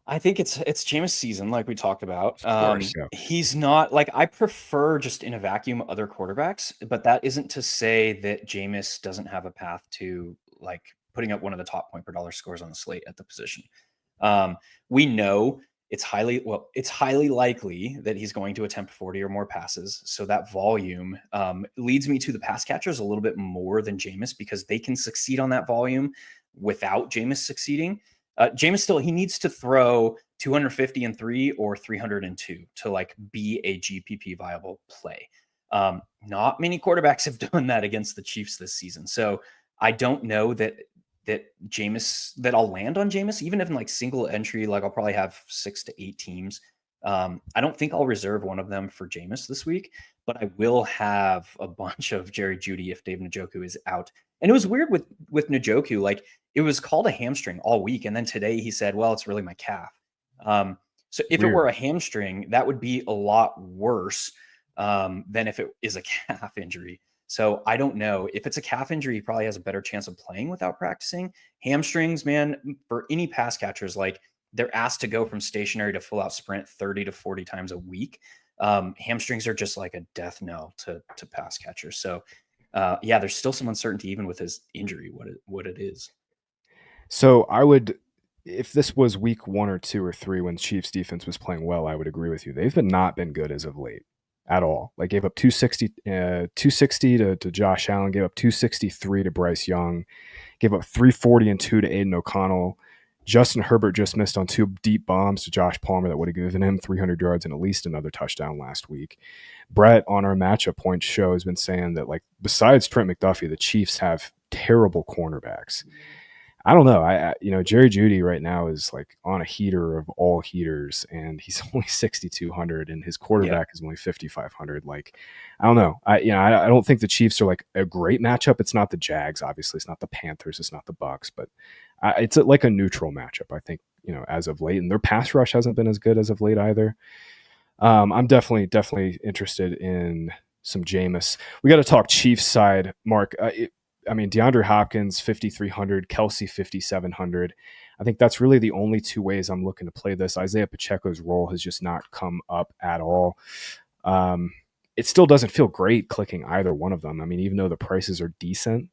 I think it's Jameis season, like we talked about. Of course, yeah. He's not like, I prefer just in a vacuum other quarterbacks, but that isn't to say that Jameis doesn't have a path to like putting up one of the top point per dollar scores on the slate at the position. We know it's highly likely that he's going to attempt 40 or more passes. So that volume leads me to the pass catchers a little bit more than Jameis, because they can succeed on that volume without Jameis succeeding. Jameis still, he needs to throw 250 and 3 or 302 to like be a GPP viable play. Not many quarterbacks have done that against the Chiefs this season. So I don't know that I'll land on Jameis, even if in like single entry, like I'll probably have 6 to 8 teams. I don't think I'll reserve one of them for Jameis this week, but I will have a bunch of Jerry Jeudy if David Njoku is out. And it was weird with Njoku, like it was called a hamstring all week. And then today he said, well, it's really my calf. So if it were a hamstring, that would be a lot worse than if it is a calf injury. So I don't know. If it's a calf injury, he probably has a better chance of playing without practicing. Hamstrings, man, for any pass catchers, like they're asked to go from stationary to full out sprint 30 to 40 times a week. Hamstrings are just like a death knell to pass catchers. So yeah, there's still some uncertainty even with his injury, what it is. So I would, if this was week 1 or 2 or 3 when Chiefs defense was playing well, I would agree with you. They've not been good as of late at all. Like gave up 260 to Josh Allen, gave up 263 to Bryce Young, gave up 340 and 2 to Aiden O'Connell. Justin Herbert just missed on 2 deep bombs to Josh Palmer that would have given him 300 yards and at least another touchdown last week. Brett on our matchup points show has been saying that, like, besides Trent McDuffie, the Chiefs have terrible cornerbacks. I don't know. Jerry Jeudy right now is like on a heater of all heaters, and he's only 6,200, and his quarterback is only 5,500. Like, I don't know. I don't think the Chiefs are like a great matchup. It's not the Jags, obviously. It's not the Panthers. It's not the Bucks, but it's like a neutral matchup, I think, as of late. And their pass rush hasn't been as good as of late either. I'm definitely interested in some Jameis. We got to talk Chiefs side, Mark. DeAndre Hopkins, 5,300, Kelsey, 5,700. I think that's really the only 2 ways I'm looking to play this. Isaiah Pacheco's role has just not come up at all. It still doesn't feel great clicking either one of them. I mean, even though the prices are decent,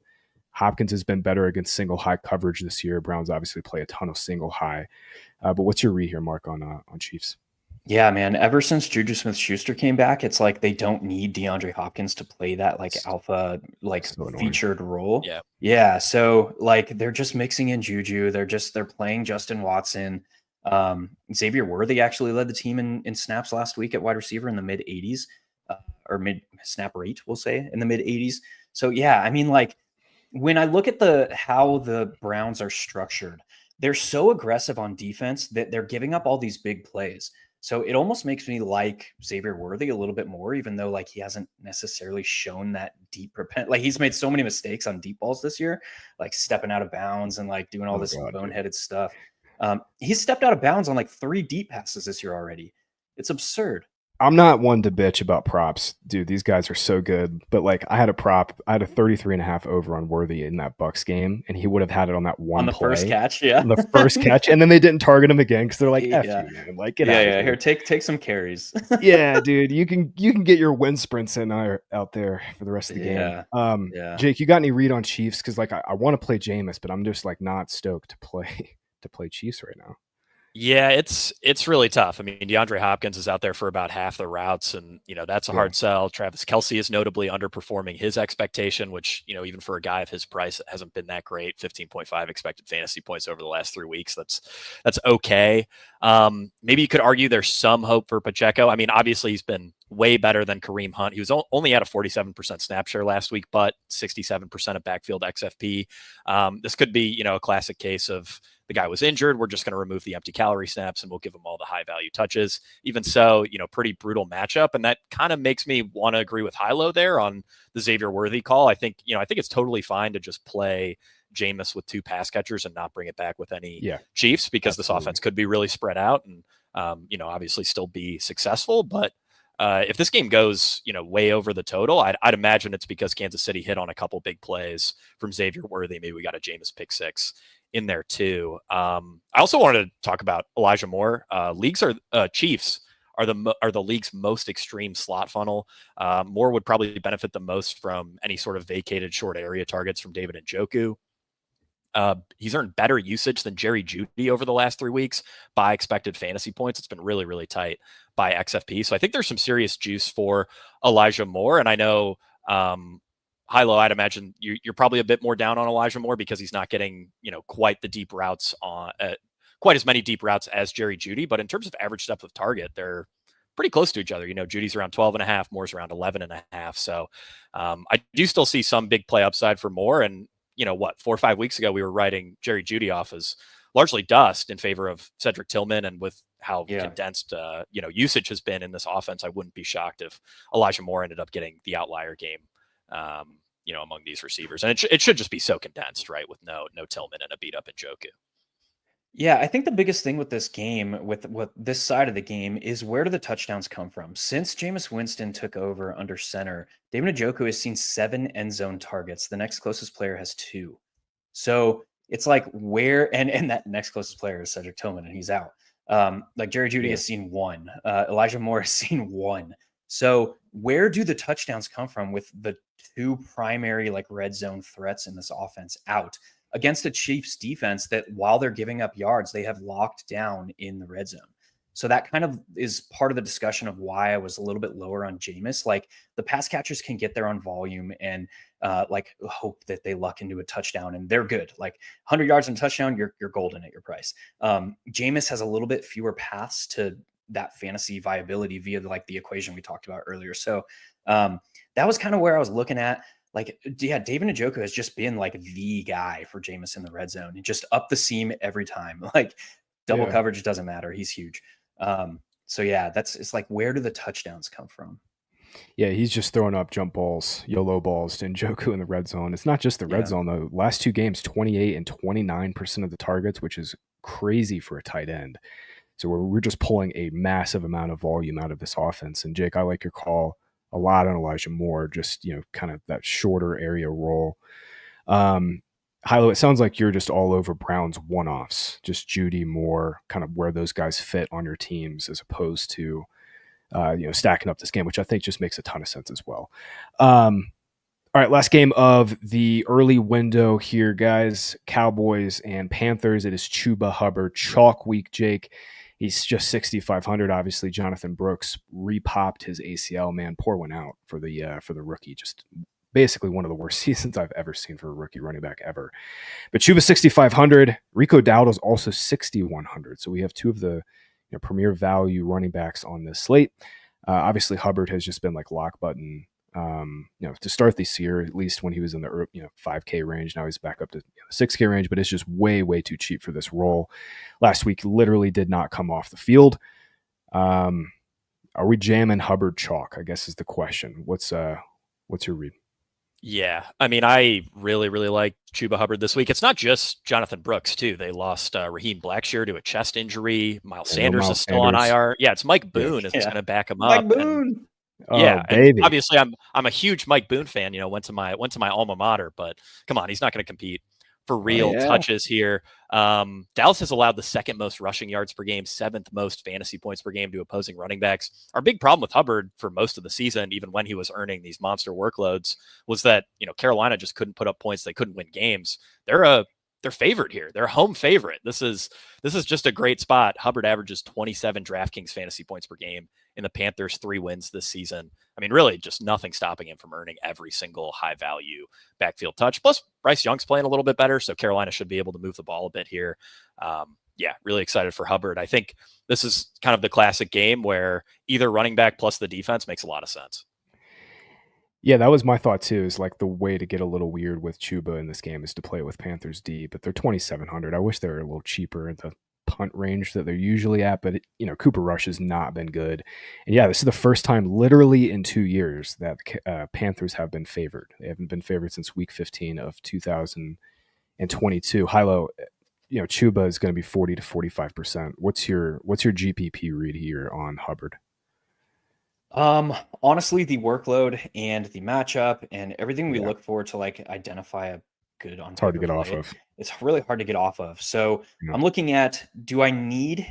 Hopkins has been better against single high coverage this year. Browns obviously play a ton of single high. But what's your read here, Mark, on Chiefs? Yeah, man. Ever since Juju Smith-Schuster came back, it's like they don't need DeAndre Hopkins to play that like alpha, like featured role. Yeah. Yeah. So like they're just mixing in Juju. They're playing Justin Watson. Xavier Worthy actually led the team in snaps last week at wide receiver in the mid 80s, or mid snap rate, we'll say, in the mid 80s. So yeah, I mean, like when I look at how the Browns are structured, they're so aggressive on defense that they're giving up all these big plays. So it almost makes me like Xavier Worthy a little bit more, even though like he hasn't necessarily shown that deep like he's made so many mistakes on deep balls this year, like stepping out of bounds and like doing all this boneheaded stuff. He's stepped out of bounds on like 3 deep passes this year already. It's absurd. I'm not one to bitch about props, dude. These guys are so good. But like, I had a 33.5 over on Worthy in that Bucks game, and he would have had it on that one On the play, first catch, yeah. on the first catch, and then they didn't target him again because they're like, "F Yeah. you, man! Like, get out of here." Here, take some carries. Yeah, dude, you can get your wind sprints in out there for the rest of the game. Yeah. Jake, you got any read on Chiefs? Because like, I want to play Jameis, but I'm just like not stoked to play Chiefs right now. Yeah, it's really tough. I mean, DeAndre Hopkins is out there for about half the routes, and that's a hard sell. Travis Kelce is notably underperforming his expectation, which even for a guy of his price, it hasn't been that great. 15.5 expected fantasy points over the last 3 weeks. That's okay. Maybe you could argue there's some hope for Pacheco. I mean, obviously he's been way better than Kareem Hunt. He was only at a 47% snap share last week, but 67% of backfield XFP. This could be a classic case of the guy was injured. We're just going to remove the empty calorie snaps and we'll give him all the high value touches. Even so, pretty brutal matchup. And that kind of makes me want to agree with Hilo there on the Xavier Worthy call. I think it's totally fine to just play Jameis with 2 pass catchers and not bring it back with any Chiefs, because this offense could be really spread out and, obviously still be successful. But if this game goes, way over the total, I'd imagine it's because Kansas City hit on a couple big plays from Xavier Worthy. Maybe we got a Jameis pick 6 in there too. I also wanted to talk about Elijah Moore. Chiefs are the league's most extreme slot funnel. Moore would probably benefit the most from any sort of vacated short area targets from David Njoku. He's earned better usage than Jerry Jeudy over the last 3 weeks by expected fantasy points. It's been really, really tight by XFP. So I think there's some serious juice for Elijah Moore. And I know, Hilo, I'd imagine you're probably a bit more down on Elijah Moore because he's not getting, quite the deep routes quite as many deep routes as Jerry Jeudy. But in terms of average depth of target, they're pretty close to each other. Judy's around 12.5, Moore's around 11.5. So I do still see some big play upside for Moore. And 4 or 5 weeks ago, we were writing Jerry Jeudy off as largely dust in favor of Cedric Tillman. And with how condensed, usage has been in this offense, I wouldn't be shocked if Elijah Moore ended up getting the outlier game, among these receivers. And it should just be so condensed, right? With no Tillman and a beat up Njoku. Yeah, I think the biggest thing with this game, with this side of the game, is where do the touchdowns come from? Since Jameis Winston took over under center, David Njoku has seen 7 end zone targets. The next closest player has 2. So it's like and that next closest player is Cedric Tillman, and he's out. Like Jerry Jeudy has seen 1. Elijah Moore has seen 1. So where do the touchdowns come from with the 2 primary red zone threats in this offense out against a Chiefs defense that, while they're giving up yards, they have locked down in the red zone? So that kind of is part of the discussion of why I was a little bit lower on Jameis. Like, the pass catchers can get there on volume and hope that they luck into a touchdown, and they're good. Like 100 yards and a touchdown, you're golden at your price. Jameis has a little bit fewer paths to that fantasy viability via the equation we talked about earlier. So that was kind of where I was looking at. David Njoku has just been the guy for Jameis in the red zone. He just up the seam every time. Double coverage doesn't matter. He's huge. It's where do the touchdowns come from? Yeah, he's just throwing up jump balls, YOLO balls to Njoku in the red zone. It's not just the red zone, though. Last 2 games, 28 and 29% of the targets, which is crazy for a tight end. So we're just pulling a massive amount of volume out of this offense. And Jake, I like your call a lot on Elijah Moore, just, kind of that shorter area role. Hilo, it sounds like you're just all over Brown's one-offs, just Jeudy, Moore, kind of where those guys fit on your teams, as opposed to, stacking up this game, which I think just makes a ton of sense as well. All right, last game of the early window here, guys. Cowboys and Panthers. It is Chuba Hubbard chalk week, Jake. He's just 6,500. Obviously, Jonathan Brooks repopped his ACL. Man, pour one out for the rookie. Just basically one of the worst seasons I've ever seen for a rookie running back ever. But Chuba 6,500. Rico Dowdle's also 6,100. So we have 2 of the premier value running backs on this slate. Obviously, Hubbard has just been lock button. To start this year, at least when he was in the 5K range. Now he's back up to 6K range, but it's just way, way too cheap for this role. Last week literally did not come off the field. Are we jamming Hubbard chalk, I guess, is the question. What's your read? Yeah, I mean, I really, really like Chuba Hubbard this week. It's not just Jonathan Brooks, too. They lost Raheem Blackshear to a chest injury. Miles Yeah, no Sanders is Miles still on Sanders. IR. Yeah, it's Mike Yeah. Boone is Yeah. going to back him Mike up. And Boone. Oh, yeah, and baby. obviously I'm a huge Mike Boone fan. Went to my alma mater, but come on, he's not going to compete for real yeah. touches here. Dallas has allowed the second most rushing yards per game, seventh most fantasy points per game to opposing running backs. Our big problem with Hubbard for most of the season, even when he was earning these monster workloads, was that Carolina just couldn't put up points. They couldn't win games. They're favored here. They're a home favorite. This is just a great spot. Hubbard averages 27 DraftKings fantasy points per game in the Panthers' 3 wins this season. I mean, really just nothing stopping him from earning every single high value backfield touch. Plus, Bryce Young's playing a little bit better, so Carolina should be able to move the ball a bit here. Yeah, really excited for Hubbard. I think this is kind of the classic game where either running back plus the defense makes a lot of sense. Yeah, that was my thought too. Is like the way to get a little weird with Chuba in this game is to play it with Panthers D, but they're 2,700. I wish they were a little cheaper at the punt range that they're usually at, but Cooper Rush has not been good. And yeah, this is the first time literally in 2 years that Panthers have been favored. They haven't been favored since week 15 of 2022. Hilo, Chuba is going to be 40 to 45%. What's your GPP read here on Hubbard? Honestly, the workload and the matchup and everything we Yeah. look for to like identify a good on It's hard to paper get off play, of. it's really hard to get off of. So Yeah. I'm looking at, do I need,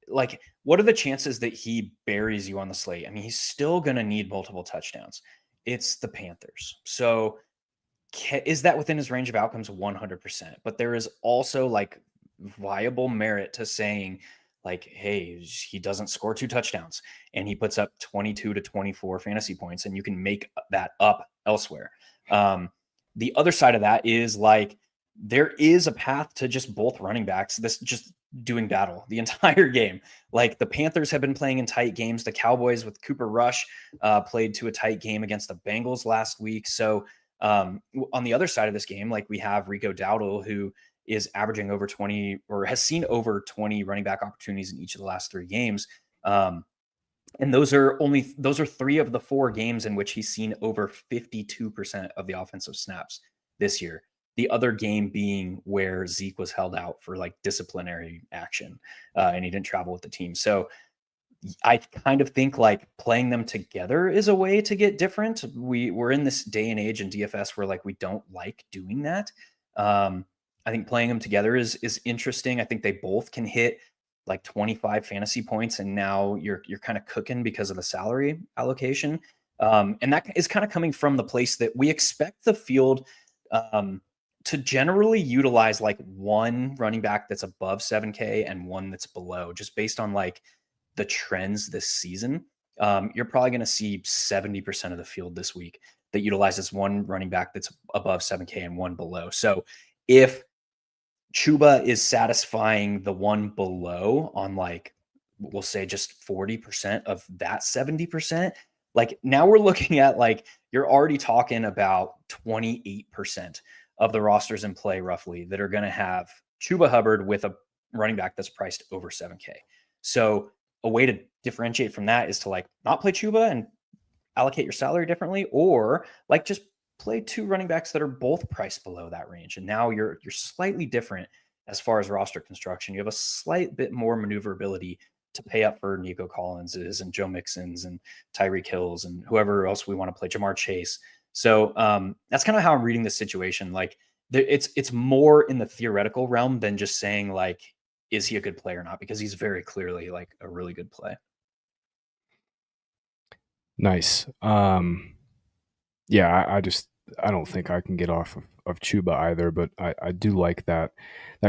like, what are the chances that he buries you on the slate? I mean, he's still going to need multiple touchdowns. It's the Panthers. So is that within his range of outcomes? 100%. But there is also like viable merit to saying, like, hey, he doesn't score 2 touchdowns and he puts up 22 to 24 fantasy points, and you can make that up elsewhere. The other side of that is like, there is a path to just both running backs, this just doing battle the entire game. Like the Panthers have been playing in tight games. The Cowboys with Cooper Rush played to a tight game against the Bengals last week. So on the other side of this game, like we have Rico Dowdle, who is averaging over 20 or has seen over 20 running back opportunities in each of the last 3 games. And those are 3 of the 4 games in which he's seen over 52% of the offensive snaps this year. The other game being where Zeke was held out for like disciplinary action and he didn't travel with the team. So I kind of think like playing them together is a way to get different. We're in this day and age in DFS where like we don't like doing that. I think playing them together is interesting. I think they both can hit like 25 fantasy points, and now you're kind of cooking because of the salary allocation. And that is kind of coming from the place that we expect the field to generally utilize like one running back that's above 7K and one that's below, just based on like the trends this season. You're probably going to see 70% of the field this week that utilizes one running back that's above 7K and one below. So if Chuba is satisfying the one below on like, we'll say just 40% of that 70%, like now we're looking at like, you're already talking about 28% of the rosters in play roughly that are going to have Chuba Hubbard with a running back that's priced over 7K. So a way to differentiate from that is to like not play Chuba and allocate your salary differently, or like just play 2 running backs that are both priced below that range. And now you're slightly different as far as roster construction. You have a slight bit more maneuverability to pay up for Nico Collinses and Joe Mixons and Tyreek Hills and whoever else we want to play, Jamar Chase. So that's kind of how I'm reading this situation. Like it's more in the theoretical realm than just saying like, is he a good play or not? Because he's very clearly like a really good play. Nice. Yeah, I don't think I can get off of Chuba either, but I do like that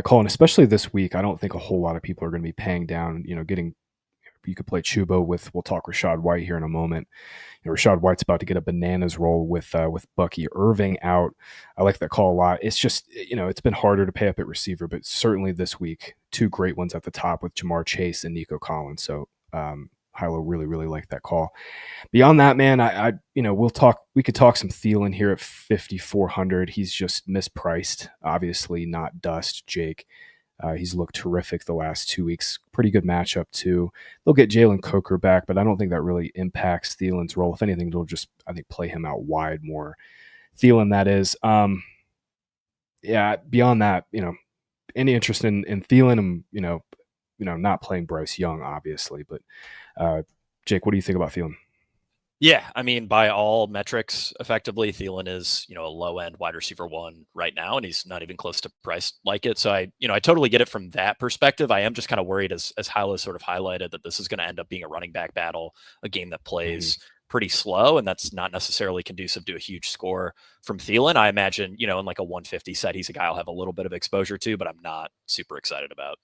call. And especially this week, I don't think a whole lot of people are going to be paying down, you could play Chuba with, we'll talk Rachaad White here in a moment. Rachaad White's about to get a bananas roll with Bucky Irving out. I like that call a lot. It's just, it's been harder to pay up at receiver, but certainly this week, 2 great ones at the top with Jamar Chase and Nico Collins. So, Hilo really, really like that call. Beyond that, man, we could talk some Thielen here at 5,400. He's just mispriced. Obviously not dust, Jake. He's looked terrific the last 2 weeks. Pretty good matchup too. They'll get Jalen Coker back, but I don't think that really impacts Thielen's role. If anything, they'll just, I think, play him out wide more. Thielen, that is. Yeah, beyond that, any interest in Thielen and, not playing Bryce Young, obviously. But Jake, what do you think about Thielen? Yeah, I mean, by all metrics, effectively, Thielen is, a low-end wide receiver 1 right now, and he's not even close to priced like it. So I totally get it from that perspective. I am just kind of worried, as Hilo sort of highlighted, that this is going to end up being a running back battle, a game that plays pretty slow, and that's not necessarily conducive to a huge score from Thielen. I imagine, in like a 150 set, he's a guy I'll have a little bit of exposure to, but I'm not super excited about.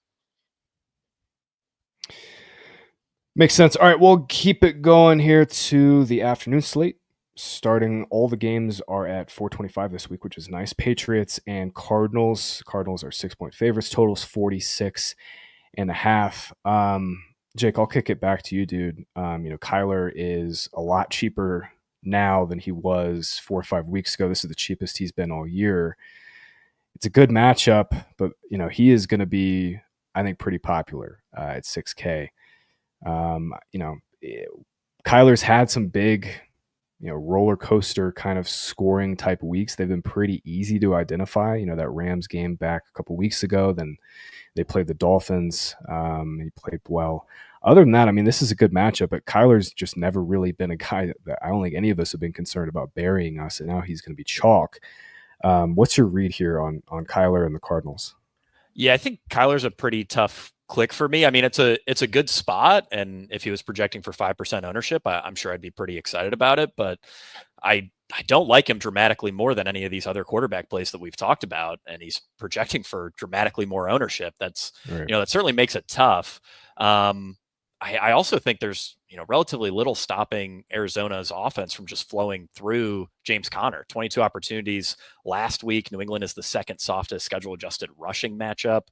Makes sense. All right, we'll keep it going here to the afternoon slate. Starting, all the games are at 425 this week, which is nice. Patriots and Cardinals. Cardinals are 6-point favorites. Totals 46.5. Jake, I'll kick it back to you, dude. Kyler is a lot cheaper now than he was 4 or 5 weeks ago. This is the cheapest he's been all year. It's a good matchup, but he is going to be, I think, pretty popular at 6K. Kyler's had some big, roller coaster kind of scoring type weeks. They've been pretty easy to identify. That Rams game back a couple weeks ago, then they played the Dolphins. He played well. Other than that, this is a good matchup, but Kyler's just never really been a guy that I don't think any of us have been concerned about burying us, and now he's going to be chalk. What's your read here on Kyler and the Cardinals? Yeah, I think Kyler's a pretty tough click for me. It's a good spot, and if he was projecting for 5% ownership, I'm sure I'd be pretty excited about it. But I don't like him dramatically more than any of these other quarterback plays that we've talked about, and he's projecting for dramatically more ownership. That's right. That certainly makes it tough. I also think there's relatively little stopping Arizona's offense from just flowing through James Conner. 22 opportunities last week. New England is the second softest schedule adjusted rushing matchup.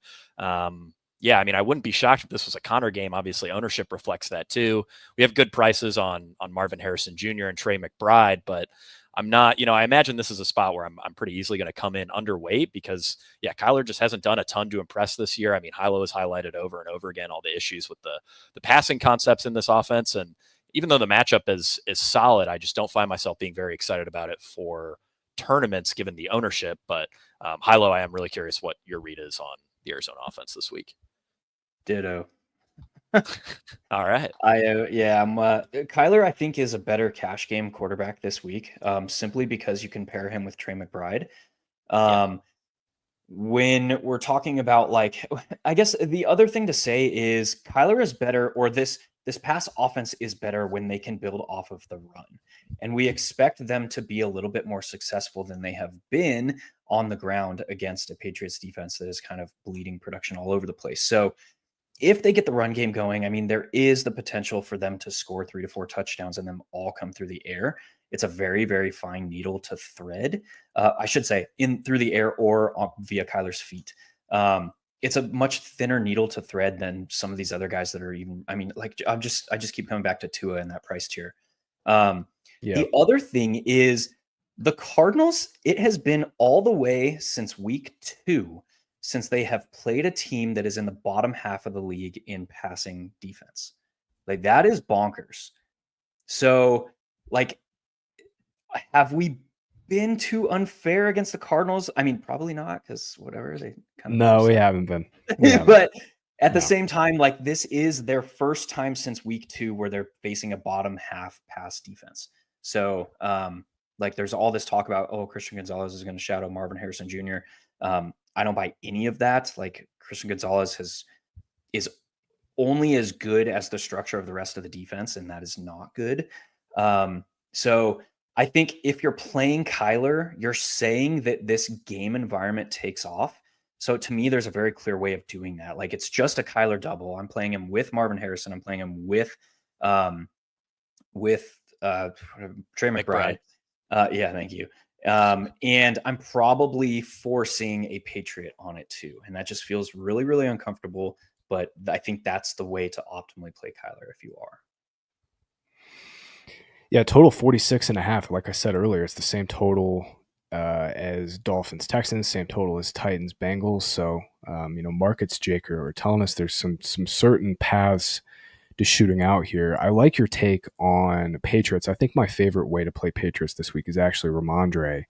Yeah, I wouldn't be shocked if this was a Conner game. Obviously, ownership reflects that too. We have good prices on Marvin Harrison Jr. and Trey McBride, but I'm not, I imagine this is a spot where I'm pretty easily going to come in underweight because, yeah, Kyler just hasn't done a ton to impress this year. Hilo has highlighted over and over again all the issues with the passing concepts in this offense. And even though the matchup is solid, I just don't find myself being very excited about it for tournaments given the ownership. But Hilo, I am really curious what your read is on the Arizona offense this week. Ditto. All right. Kyler, I think, is a better cash game quarterback this week, simply because you can pair him with Trey McBride. When we're talking about, I guess the other thing to say is Kyler is better, or this pass offense is better when they can build off of the run. And we expect them to be a little bit more successful than they have been on the ground against a Patriots defense that is kind of bleeding production all over the place. So if they get the run game going, there is the potential for them to score 3 to 4 touchdowns and them all come through the air. It's a very, very fine needle to thread. I should say through the air or via Kyler's feet. It's a much thinner needle to thread than some of these other guys that are even, I just keep coming back to Tua in that price tier. The other thing is the Cardinals, it has been all the way since week 2 since they have played a team that is in the bottom half of the league in passing defense. That is bonkers. So, have we been too unfair against the Cardinals? Probably not, because whatever, they kind of... No, we haven't been. But at the same time, this is their first time since week 2 where they're facing a bottom half pass defense. So, there's all this talk about, Christian Gonzalez is going to shadow Marvin Harrison Jr. I don't buy any of that. Christian Gonzalez is only as good as the structure of the rest of the defense, and that is not good. So I think if you're playing Kyler, you're saying that this game environment takes off. So to me, there's a very clear way of doing that. It's just a Kyler double. I'm playing him with Marvin Harrison. I'm playing him with Trey McBride. Thank you. And I'm probably forcing a Patriot on it too. And that just feels really, really uncomfortable. But I think that's the way to optimally play Kyler if you are. Yeah, total 46.5. Like I said earlier, it's the same total as Dolphins Texans, same total as Titans Bengals. So, markets, Jake, are telling us there's some certain paths to shooting out here. I like your take on Patriots. I think my favorite way to play Patriots this week is actually Ramondre.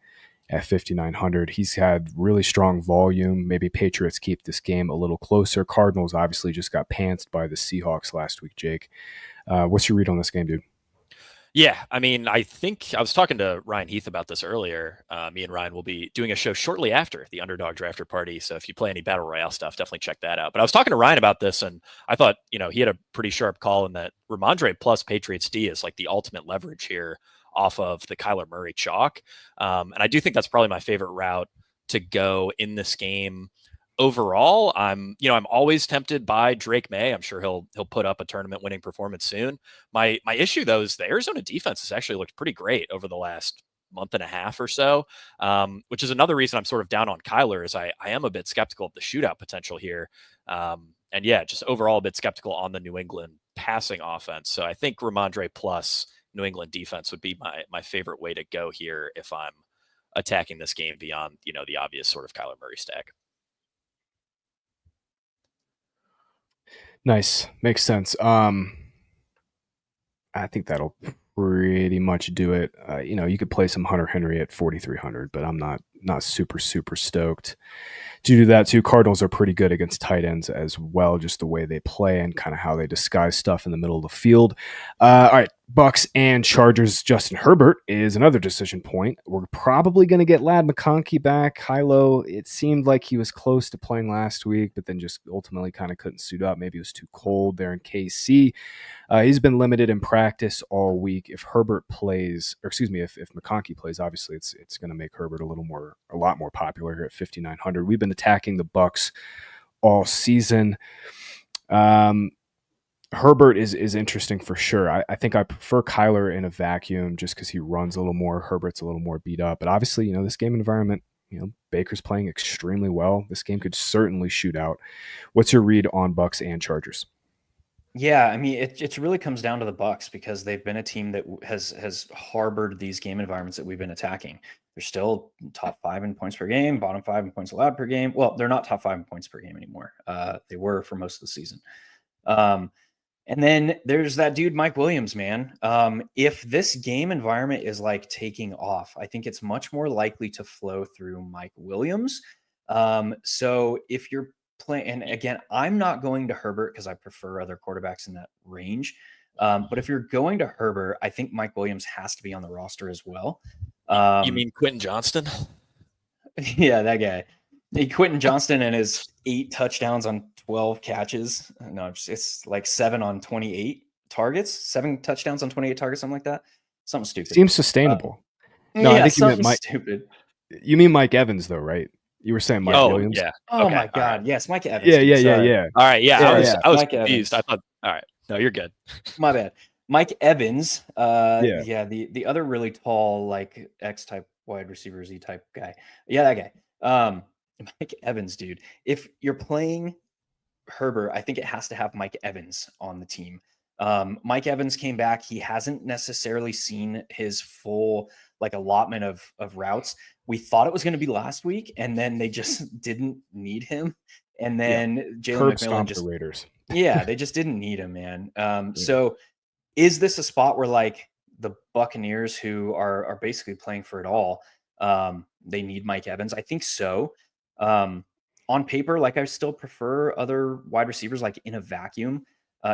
at 5,900. He's had really strong volume. Maybe Patriots keep this game a little closer. Cardinals obviously just got pantsed by the Seahawks last week, Jake. What's your read on this game, dude? Yeah, I mean, I think I was talking to Ryan Heath about this earlier. Me and Ryan will be doing a show shortly after the Underdog Drafter Party. So if you play any Battle Royale stuff, definitely check that out. But I was talking to Ryan about this, and I thought, he had a pretty sharp call in that Ramondre plus Patriots D is like the ultimate leverage here off of the Kyler Murray chalk. And I do think that's probably my favorite route to go in this game. Overall, I'm always tempted by Drake May. I'm sure he'll put up a tournament winning performance soon. My issue though is the Arizona defense has actually looked pretty great over the last month and a half or so, which is another reason I'm sort of down on Kyler. Is I am a bit skeptical of the shootout potential here, and yeah, just overall a bit skeptical on the New England passing offense. So I think Ramondre plus New England defense would be my favorite way to go here if I'm attacking this game beyond the obvious sort of Kyler Murray stack. Nice. Makes sense. I think that'll pretty much do it. You could play some Hunter Henry at 4,300, but I'm not super stoked to do that too. Cardinals are pretty good against tight ends as well, just the way they play and kind of how they disguise stuff in the middle of the field. All right, Bucks and Chargers. Justin Herbert is another decision point. We're probably going to get Ladd McConkey back. Hilo, it seemed like he was close to playing last week, but then just ultimately kind of couldn't suit up. Maybe it was too cold there in KC. He's been limited in practice all week. If Herbert plays, or excuse me, if McConkey plays, obviously it's going to make Herbert a lot more popular here at 5,900. We've been attacking the Bucks all season. Herbert is interesting for sure. I think I prefer Kyler in a vacuum just because he runs a little more. Herbert's a little more beat up. But obviously, this game environment, Baker's playing extremely well. This game could certainly shoot out. What's your read on Bucks and Chargers? Yeah, I mean, it really comes down to the Bucks because they've been a team that has harbored these game environments that we've been attacking. They're still top 5 in points per game, bottom 5 in points allowed per game. Well, they're not top 5 in points per game anymore. They were for most of the season. And then there's that dude, Mike Williams, man. If this game environment is like taking off, I think it's much more likely to flow through Mike Williams. So if you're playing, and again, I'm not going to Herbert because I prefer other quarterbacks in that range. But if you're going to Herbert, I think Mike Williams has to be on the roster as well. You mean Quentin Johnston? Yeah, that guy. Quentin Johnston and his 8 touchdowns on 12 catches. No, it's like 7 on 28 targets. 7 touchdowns on 28 targets, something like that. Something stupid. Seems sustainable. No, yeah, I think you meant Mike. Stupid. You mean Mike Evans, though, right? You were saying Mike Williams. Yeah. Oh okay. My God. Right. Yes, Mike Evans. Yeah. All right. Yeah. I was confused. Evans. I thought. All right. No, you're good. My bad. Mike Evans. The other really tall, like X-type wide receiver Z type guy. Yeah, that guy. Mike Evans, dude. If you're playing Herbert, I think it has to have Mike Evans on the team. Mike Evans came back. He hasn't necessarily seen his full allotment of routes. We thought it was going to be last week, and then they just didn't need him. And then Jalen McMillan just Raiders. Yeah, they just didn't need him, man. So is this a spot where the Buccaneers, who are basically playing for it all, they need Mike Evans? I think so. On paper, I still prefer other wide receivers in a vacuum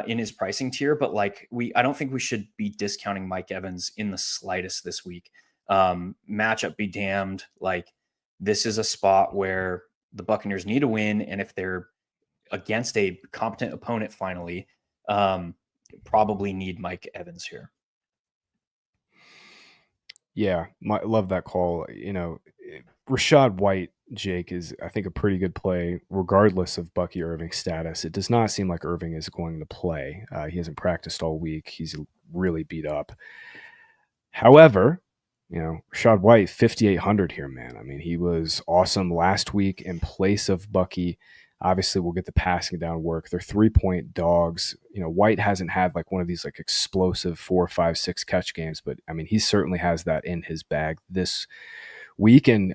in his pricing tier, but I don't think we should be discounting Mike Evans in the slightest this week. Matchup be damned. This is a spot where the Buccaneers need to win, and if they're against a competent opponent finally, probably need Mike Evans here. Yeah, love that call. Rashad White, Jake, is, I think, a pretty good play, regardless of Bucky Irving's status. It does not seem like Irving is going to play. He hasn't practiced all week. He's really beat up. However, Rashad White, 5,800 here, man. I mean, he was awesome last week in place of Bucky. Obviously, we'll get the passing down work. They're 3-point dogs. White hasn't had one of these explosive 4, 5, 6 catch games, but I mean, he certainly has that in his bag this week. And,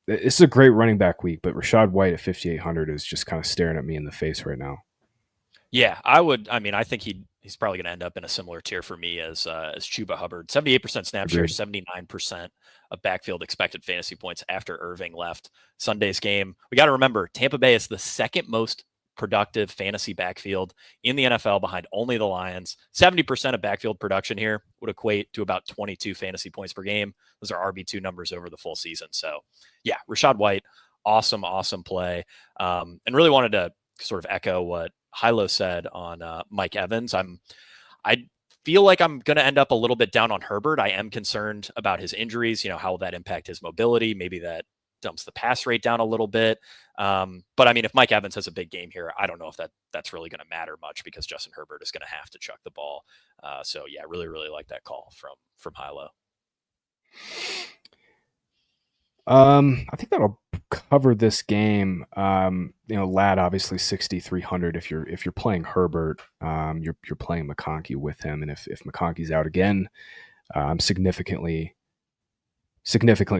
this is a great running back week, but Rashad White at 5,800 is just kind of staring at me in the face right now. Yeah, I would. I mean, I think he's probably going to end up in a similar tier for me as Chuba Hubbard. 78% snap share, 79% of backfield expected fantasy points after Irving left Sunday's game. We got to remember, Tampa Bay is the second most productive fantasy backfield in the NFL behind only the Lions. 70% of backfield production here would equate to about 22 fantasy points per game. Those are RB2 numbers over the full season. So yeah, Rachaad White, awesome play. And really wanted to sort of echo what HiLo said on Mike Evans. I feel like I'm going to end up a little bit down on Herbert. I am concerned about his injuries, how will that impact his mobility? Maybe that dumps the pass rate down a little bit. But I mean, if Mike Evans has a big game here, I don't know if that's really going to matter much because Justin Herbert is going to have to chuck the ball. So yeah, really like that call from HiLo. I think that'll cover this game. Lad obviously 6,300. If you're playing Herbert, you're playing McConkey with him, and if McConkey's out again, I'm significantly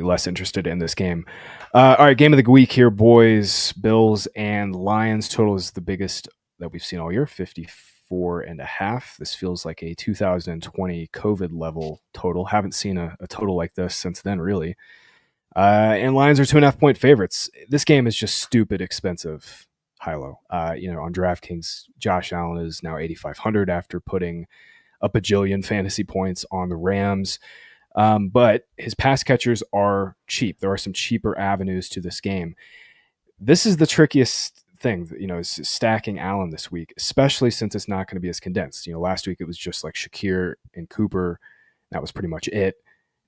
less interested in this game. All right, game of the week here, boys. Bills and Lions. Total is the biggest that we've seen all year, 54.5. This feels like a 2020 COVID level total. Haven't seen a total like this since then, really. And Lions are 2.5 point favorites. This game is just stupid expensive, HiLo. On DraftKings, Josh Allen is now 8,500 after putting a bajillion fantasy points on the Rams. But his pass catchers are cheap. There are some cheaper avenues to this game. This is the trickiest thing, is stacking Allen this week, especially since it's not going to be as condensed. Last week it was just like Shakir and Cooper. That was pretty much it.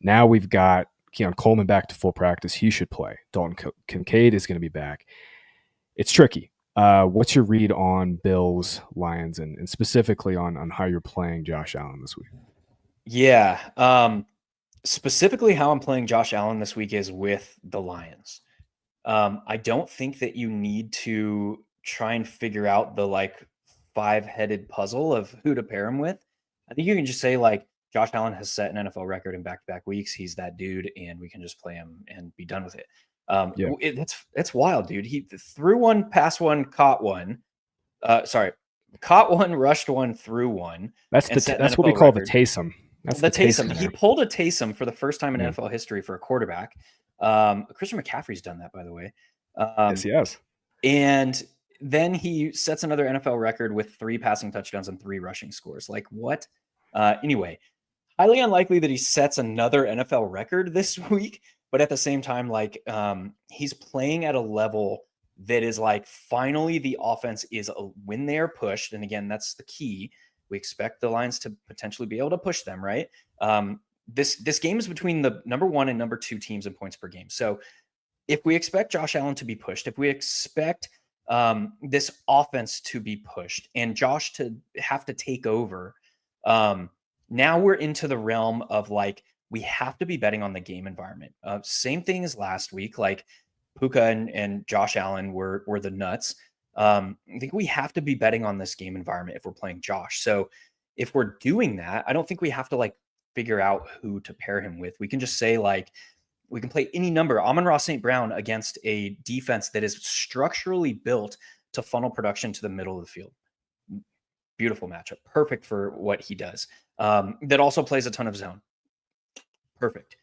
Now we've got Keon Coleman back to full practice. He should play. Dalton Kincaid is going to be back. It's tricky. What's your read on Bills, Lions, and specifically on how you're playing Josh Allen this week? Yeah. Specifically how I'm playing Josh Allen this week is with the Lions. I don't think that you need to try and figure out the five-headed puzzle of who to pair him with. I think you can just say Josh Allen has set an NFL record in back-to-back weeks. He's that dude, and we can just play him and be done with it. It's wild, dude. He threw one, passed one, caught one. Caught one, rushed one, threw one. That's what we call the Taysom. That's the Taysom. He pulled a Taysom for the first time in NFL history for a quarterback. Christian McCaffrey's done that, by the way. Yes, he has. And then he sets another NFL record with 3 passing touchdowns and 3 rushing scores. What? Anyway, highly unlikely that he sets another NFL record this week, but at the same time, he's playing at a level that is finally the offense is when they are pushed. And again, that's the key. We expect the Lions to potentially be able to push them, right? This game is between the number 1 and number 2 teams in points per game. So if we expect Josh Allen to be pushed, if we expect this offense to be pushed and Josh to have to take over, now we're into the realm of we have to be betting on the game environment. Same thing as last week. Puka and Josh Allen were the nuts. I think we have to be betting on this game environment if we're playing Josh. So if we're doing that, I don't think we have to figure out who to pair him with. We can just say we can play any number. Amon-Ra St. Brown against a defense that is structurally built to funnel production to the middle of the field. Beautiful matchup. Perfect for what he does. That also plays a ton of zone. Perfect.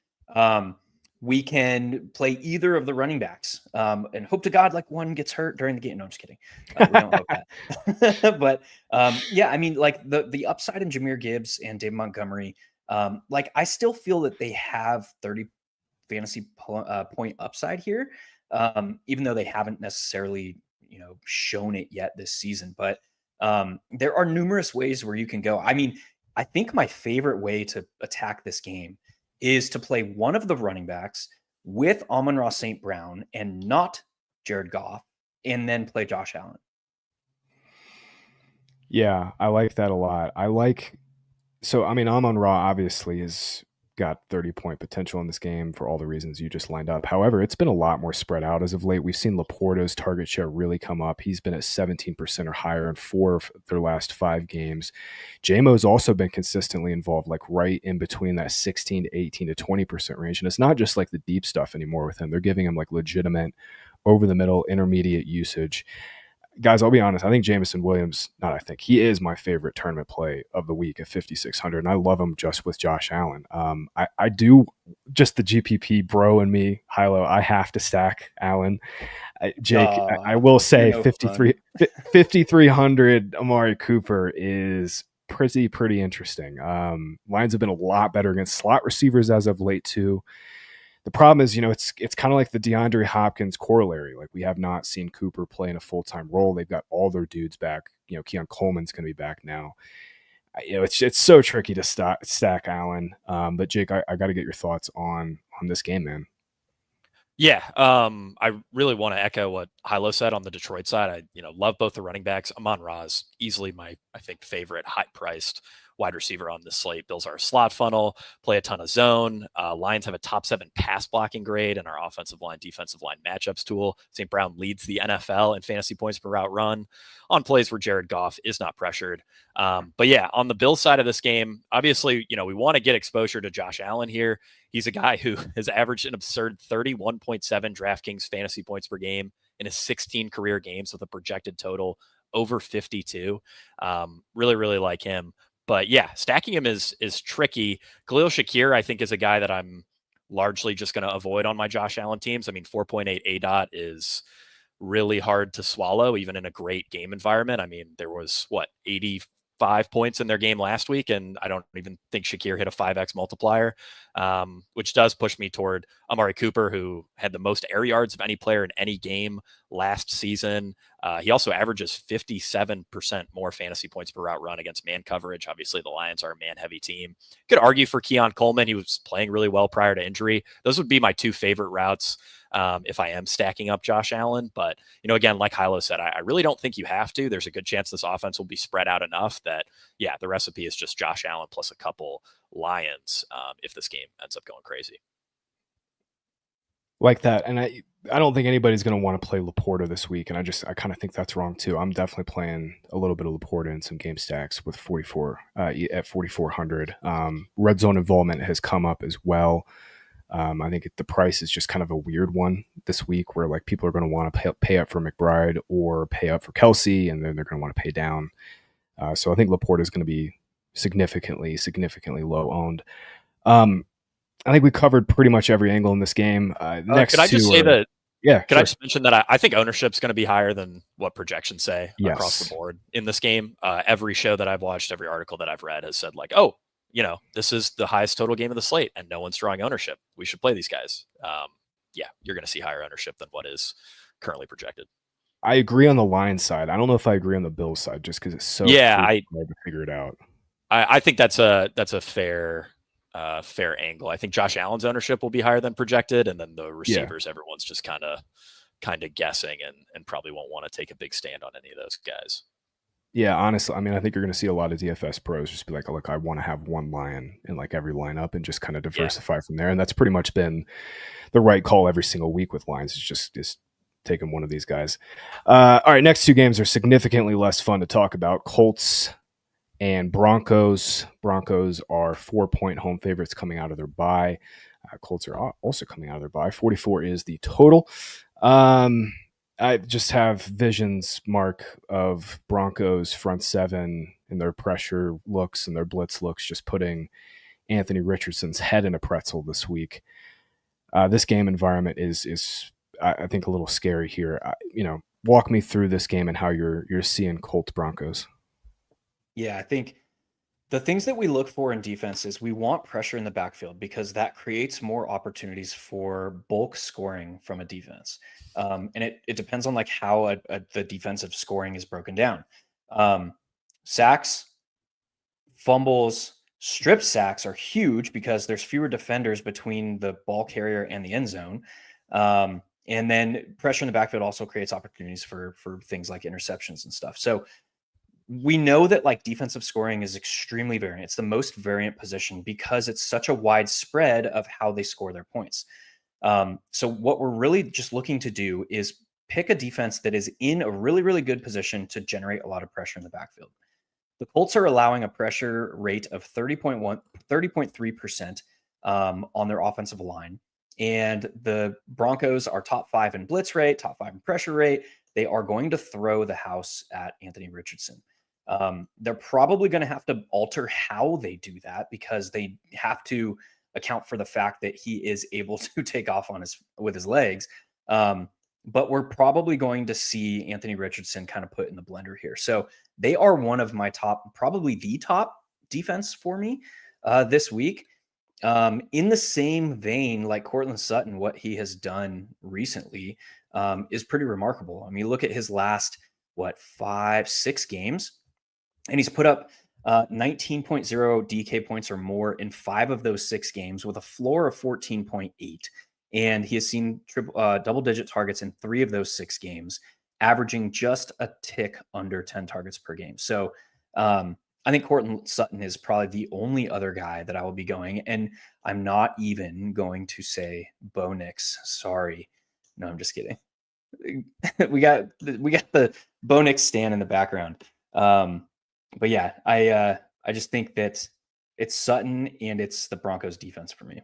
We can play either of the running backs and hope to God one gets hurt during the game. No, I'm just kidding. We don't hope that. But yeah, I mean, the upside in Jahmyr Gibbs and David Montgomery, I still feel that they have 30 fantasy point upside here, even though they haven't necessarily, shown it yet this season. But there are numerous ways where you can go. I mean, I think my favorite way to attack this game is to play one of the running backs with Amon-Ra St. Brown and not Jared Goff, and then play Josh Allen. Yeah, I like that a lot. Amon-Ra obviously has got 30-point potential in this game for all the reasons you just lined up. However, it's been a lot more spread out as of late. We've seen Laporta's target share really come up. He's been at 17% or higher in 4 of their last 5 games. J-Mo's also been consistently involved, right in between that 16 to 18 to 20% range. And it's not just the deep stuff anymore with him. They're giving him legitimate over the middle intermediate usage. guys, I'll be honest. I think Jameson Williams, he is my favorite tournament play of the week at 5,600. And I love him just with Josh Allen. I do, just the GPP bro in me, HiLo, I have to stack Allen. Jake, I will say 5,300 Amari Cooper is pretty interesting. Lions have been a lot better against slot receivers as of late too. The problem is, it's kind of like the DeAndre Hopkins corollary. Like, we have not seen Cooper play in a full-time role. They've got all their dudes back. Keon Coleman's going to be back now. It's so tricky to stack Allen. But Jake, I got to get your thoughts on this game, man. Yeah, I really want to echo what HiLo said on the Detroit side. I love both the running backs. Amon-Ra is easily my, I think, favorite high-priced wide receiver on this slate. Bills are a slot funnel, play a ton of zone. Lions have a top 7 pass blocking grade in our offensive line, defensive line matchups tool. St. Brown leads the NFL in fantasy points per route run on plays where Jared Goff is not pressured. But yeah, on the Bills side of this game, obviously, we want to get exposure to Josh Allen here. He's a guy who has averaged an absurd 31.7 DraftKings fantasy points per game in his 16 career games with a projected total over 52. Really, really like him. But yeah, stacking him is tricky. Khalil Shakir, I think, is a guy that I'm largely just going to avoid on my Josh Allen teams. I mean, 4.8 ADOT is really hard to swallow, even in a great game environment. I mean, there was 85 points in their game last week, and I don't even think Shakir hit a 5x multiplier, which does push me toward Amari Cooper, who had the most air yards of any player in any game last season. He also averages 57% more fantasy points per route run against man coverage. Obviously, the Lions are a man-heavy team. Could argue for Keon Coleman. He was playing really well prior to injury. Those would be my 2 favorite routes if I am stacking up Josh Allen. But, again, like HiLo said, I really don't think you have to. There's a good chance this offense will be spread out enough that, yeah, the recipe is just Josh Allen plus a couple Lions if this game ends up going crazy. Like that. And I don't think anybody's going to want to play Laporta this week. And I kind of think that's wrong too. I'm definitely playing a little bit of Laporta in some game stacks with 44 at 4,400. Red zone involvement has come up as well. I think the price is just kind of a weird one this week where like people are going to want to pay up for McBride or pay up for Kelsey, and then they're going to want to pay down. So I think Laporta is going to be significantly low owned. I think we covered pretty much every angle in this game. Could I just say that? Yeah. Could I just mention that I think ownership's going to be higher than what projections say across the board in this game. Every show that I've watched, every article that I've read has said like, oh, this is the highest total game of the slate and no one's drawing ownership. We should play these guys. Yeah, you're going to see higher ownership than what is currently projected. I agree on the Lions side. I don't know if I agree on the Bills side just because it's so hard to figure it out. I think that's a fair angle. I think Josh Allen's ownership will be higher than projected, and then the receivers, everyone's just kind of guessing and probably won't want to take a big stand on any of those guys. Yeah, honestly, I mean, I think you're going to see a lot of DFS pros just be like, look, I want to have one Lion in like every lineup and just kind of diversify from there. And that's pretty much been the right call every single week with Lions. It's just taking one of these guys. All right, next 2 games are significantly less fun to talk about. Colts and Broncos. Broncos are 4-point home favorites coming out of their bye. Colts are also coming out of their bye. 44 is the total. I just have visions, Mark, of Broncos front 7 and their pressure looks and their blitz looks just putting Anthony Richardson's head in a pretzel this week. This game environment is I think a little scary here. Walk me through this game and how you're seeing Colts Broncos. Yeah, I think the things that we look for in defense is we want pressure in the backfield because that creates more opportunities for bulk scoring from a defense. And it depends on like how the defensive scoring is broken down. Sacks, fumbles, strip sacks are huge because there's fewer defenders between the ball carrier and the end zone. And then pressure in the backfield also creates opportunities for things like interceptions and stuff. So we know that like defensive scoring is extremely variant. It's the most variant position because it's such a wide spread of how they score their points. So what we're really just looking to do is pick a defense that is in a really, really good position to generate a lot of pressure in the backfield. The Colts are allowing a pressure rate of 30.3% on their offensive line. And the Broncos are top 5 in blitz rate, top 5 in pressure rate, they are going to throw the house at Anthony Richardson. They're probably going to have to alter how they do that because they have to account for the fact that he is able to take off with his legs. But we're probably going to see Anthony Richardson kind of put in the blender here. So they are one of my probably the top defense for me this week. In the same vein, like Courtland Sutton, what he has done recently is pretty remarkable. I mean, look at his last, 5-6 games, and he's put up 19.0 DK points or more in 5 of those 6 games with a floor of 14.8. And he has seen double-digit targets in 3 of those 6 games, averaging just a tick under 10 targets per game. So I think Courtland Sutton is probably the only other guy that I will be going. And I'm not even going to say Bo Nix. Sorry. No, I'm just kidding. we got the Bo Nix stand in the background. But yeah, I just think that it's Sutton and it's the Broncos defense for me.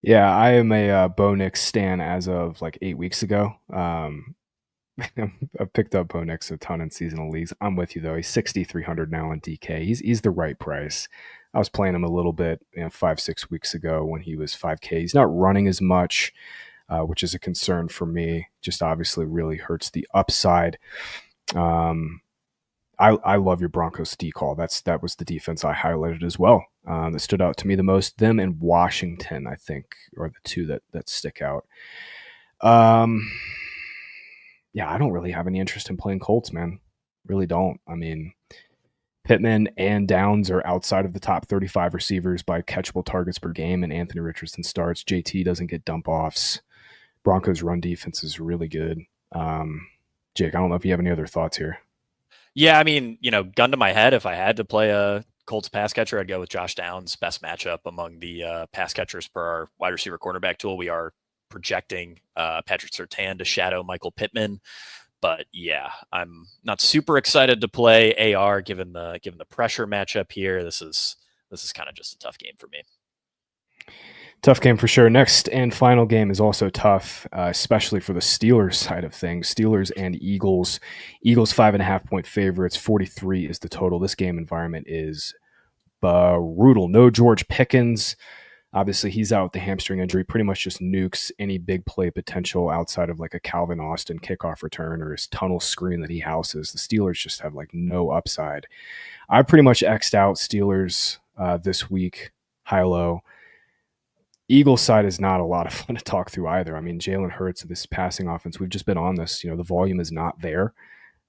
Yeah, I am a Bo Nix stan as of like 8 weeks ago. I picked up Bo Nix a ton in seasonal leagues. I'm with you though. He's 6,300 now on DK. He's the right price. I was playing him a little bit 5-6 weeks ago when he was 5K. He's not running as much, which is a concern for me. Just obviously really hurts the upside. I love your Broncos D call. That was the defense I highlighted as well. That stood out to me the most. Them and Washington, I think, are the two that stick out. Yeah, I don't really have any interest in playing Colts, man. Really don't. I mean, Pittman and Downs are outside of the top 35 receivers by catchable targets per game, and Anthony Richardson starts. JT doesn't get dump offs. Broncos run defense is really good. Jake, I don't know if you have any other thoughts here. Yeah, I mean, gun to my head, if I had to play a Colts pass catcher, I'd go with Josh Downs. Best matchup among the pass catchers per our wide receiver cornerback tool. We are projecting Patrick Surtain to shadow Michael Pittman. But yeah, I'm not super excited to play AR given the pressure matchup here. This is kind of just a tough game for me. Tough game for sure. Next and final game is also tough, especially for the Steelers side of things. Steelers and Eagles. Eagles 5.5-point favorites. 43 is the total. This game environment is brutal. No George Pickens. Obviously, he's out with the hamstring injury. Pretty much just nukes any big play potential outside of like a Calvin Austin kickoff return or his tunnel screen that he houses. The Steelers just have like no upside. I pretty much X'd out Steelers this week, high-low. Eagles side is not a lot of fun to talk through either. I mean, Jalen Hurts, this passing offense, we've just been on this. The volume is not there.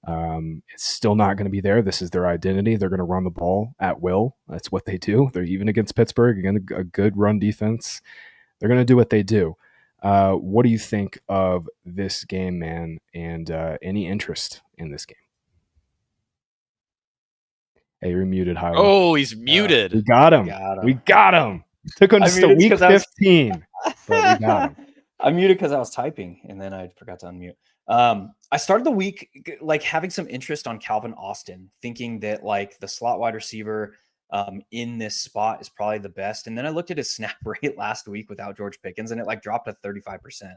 It's still not going to be there. This is their identity. They're going to run the ball at will. That's what they do. They're even against Pittsburgh, again, a good run defense. They're going to do what they do. What do you think of this game, man, and any interest in this game? Hey, you're muted, Highway. Oh, he's muted. We got him. We got him. Took him just to week 15, but we got him. I muted because I was typing, and then I forgot to unmute. I started the week like having some interest on Calvin Austin, thinking that like the slot wide receiver in this spot is probably the best. And then I looked at his snap rate last week without George Pickens, and it like dropped to 35%.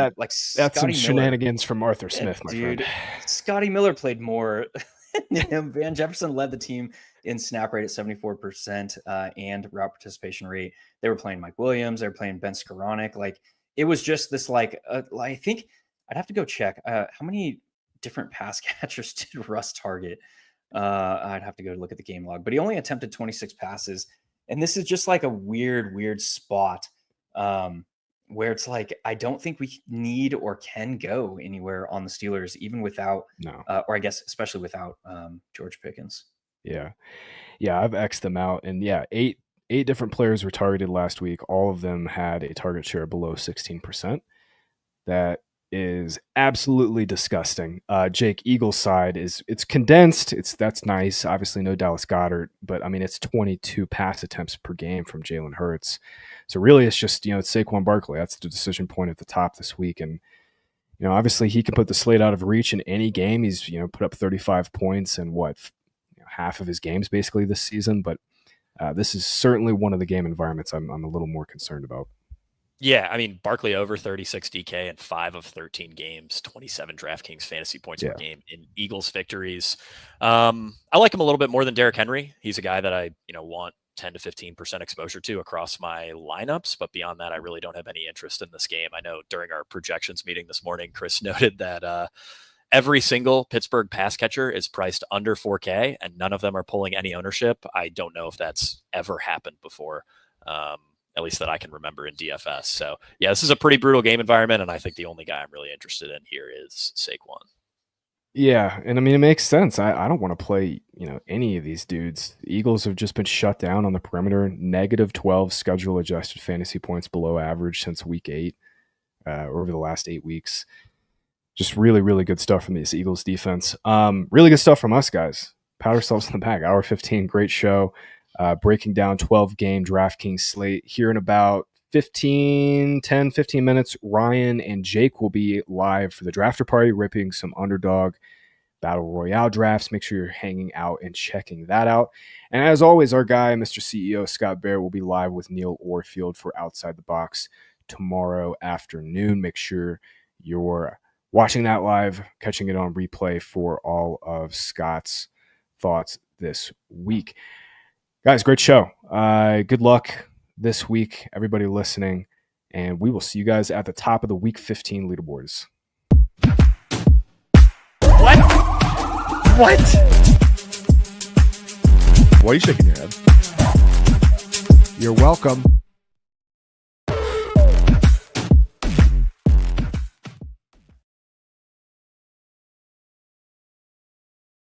That's some shenanigans from Arthur Smith, my friend. Scotty Miller played more than him. Van Jefferson led the team in snap rate at 74% and route participation rate. They were playing Mike Williams. They were playing Ben Skoranek. Like it was just this like I think I'd have to go check how many different pass catchers did Russ target. I'd have to go look at the game log, but he only attempted 26 passes. And this is just like a weird spot where it's like, I don't think we need or can go anywhere on the Steelers, even without, or I guess, especially without George Pickens. Yeah, I've X'd them out. And yeah, eight different players were targeted last week. All of them had a target share below 16%. That is absolutely disgusting. Jake, Eagles side it's condensed. That's nice. Obviously no Dallas Goedert, but I mean, it's 22 pass attempts per game from Jalen Hurts. So really it's just, it's Saquon Barkley. That's the decision point at the top this week. And, obviously he can put the slate out of reach in any game. He's, put up 35 points in half of his games basically this season. But this is certainly one of the game environments I'm a little more concerned about. Yeah, I mean, Barkley over 36 DK in 5 of 13 games, 27 DraftKings fantasy points per game in Eagles victories. I like him a little bit more than Derrick Henry. He's a guy that I, want 10 to 15% exposure to across my lineups. But beyond that, I really don't have any interest in this game. I know during our projections meeting this morning, Chris noted that every single Pittsburgh pass catcher is priced under 4K and none of them are pulling any ownership. I don't know if that's ever happened before. At least that I can remember in DFS. So yeah, this is a pretty brutal game environment. And I think the only guy I'm really interested in here is Saquon. Yeah. And I mean, it makes sense. I don't want to play, any of these dudes. The Eagles have just been shut down on the perimeter, -12 schedule adjusted fantasy points below average since week 8, over the last 8 weeks. Just really, really good stuff from this Eagles defense. Really good stuff from us guys. Pat ourselves in the back. Hour 15, great show. Breaking down 12-game DraftKings slate here in about 10, 15 minutes. Ryan and Jake will be live for the drafter party, ripping some underdog battle royale drafts. Make sure you're hanging out and checking that out. And as always, our guy, Mr. CEO Scott Barrett, will be live with Neil Orfield for Outside the Box tomorrow afternoon. Make sure you're watching that live, catching it on replay for all of Scott's thoughts this week. Guys, great show. Good luck this week, everybody listening, and we will see you guys at the top of the Week 15 leaderboards. What? Why are you shaking your head? You're welcome.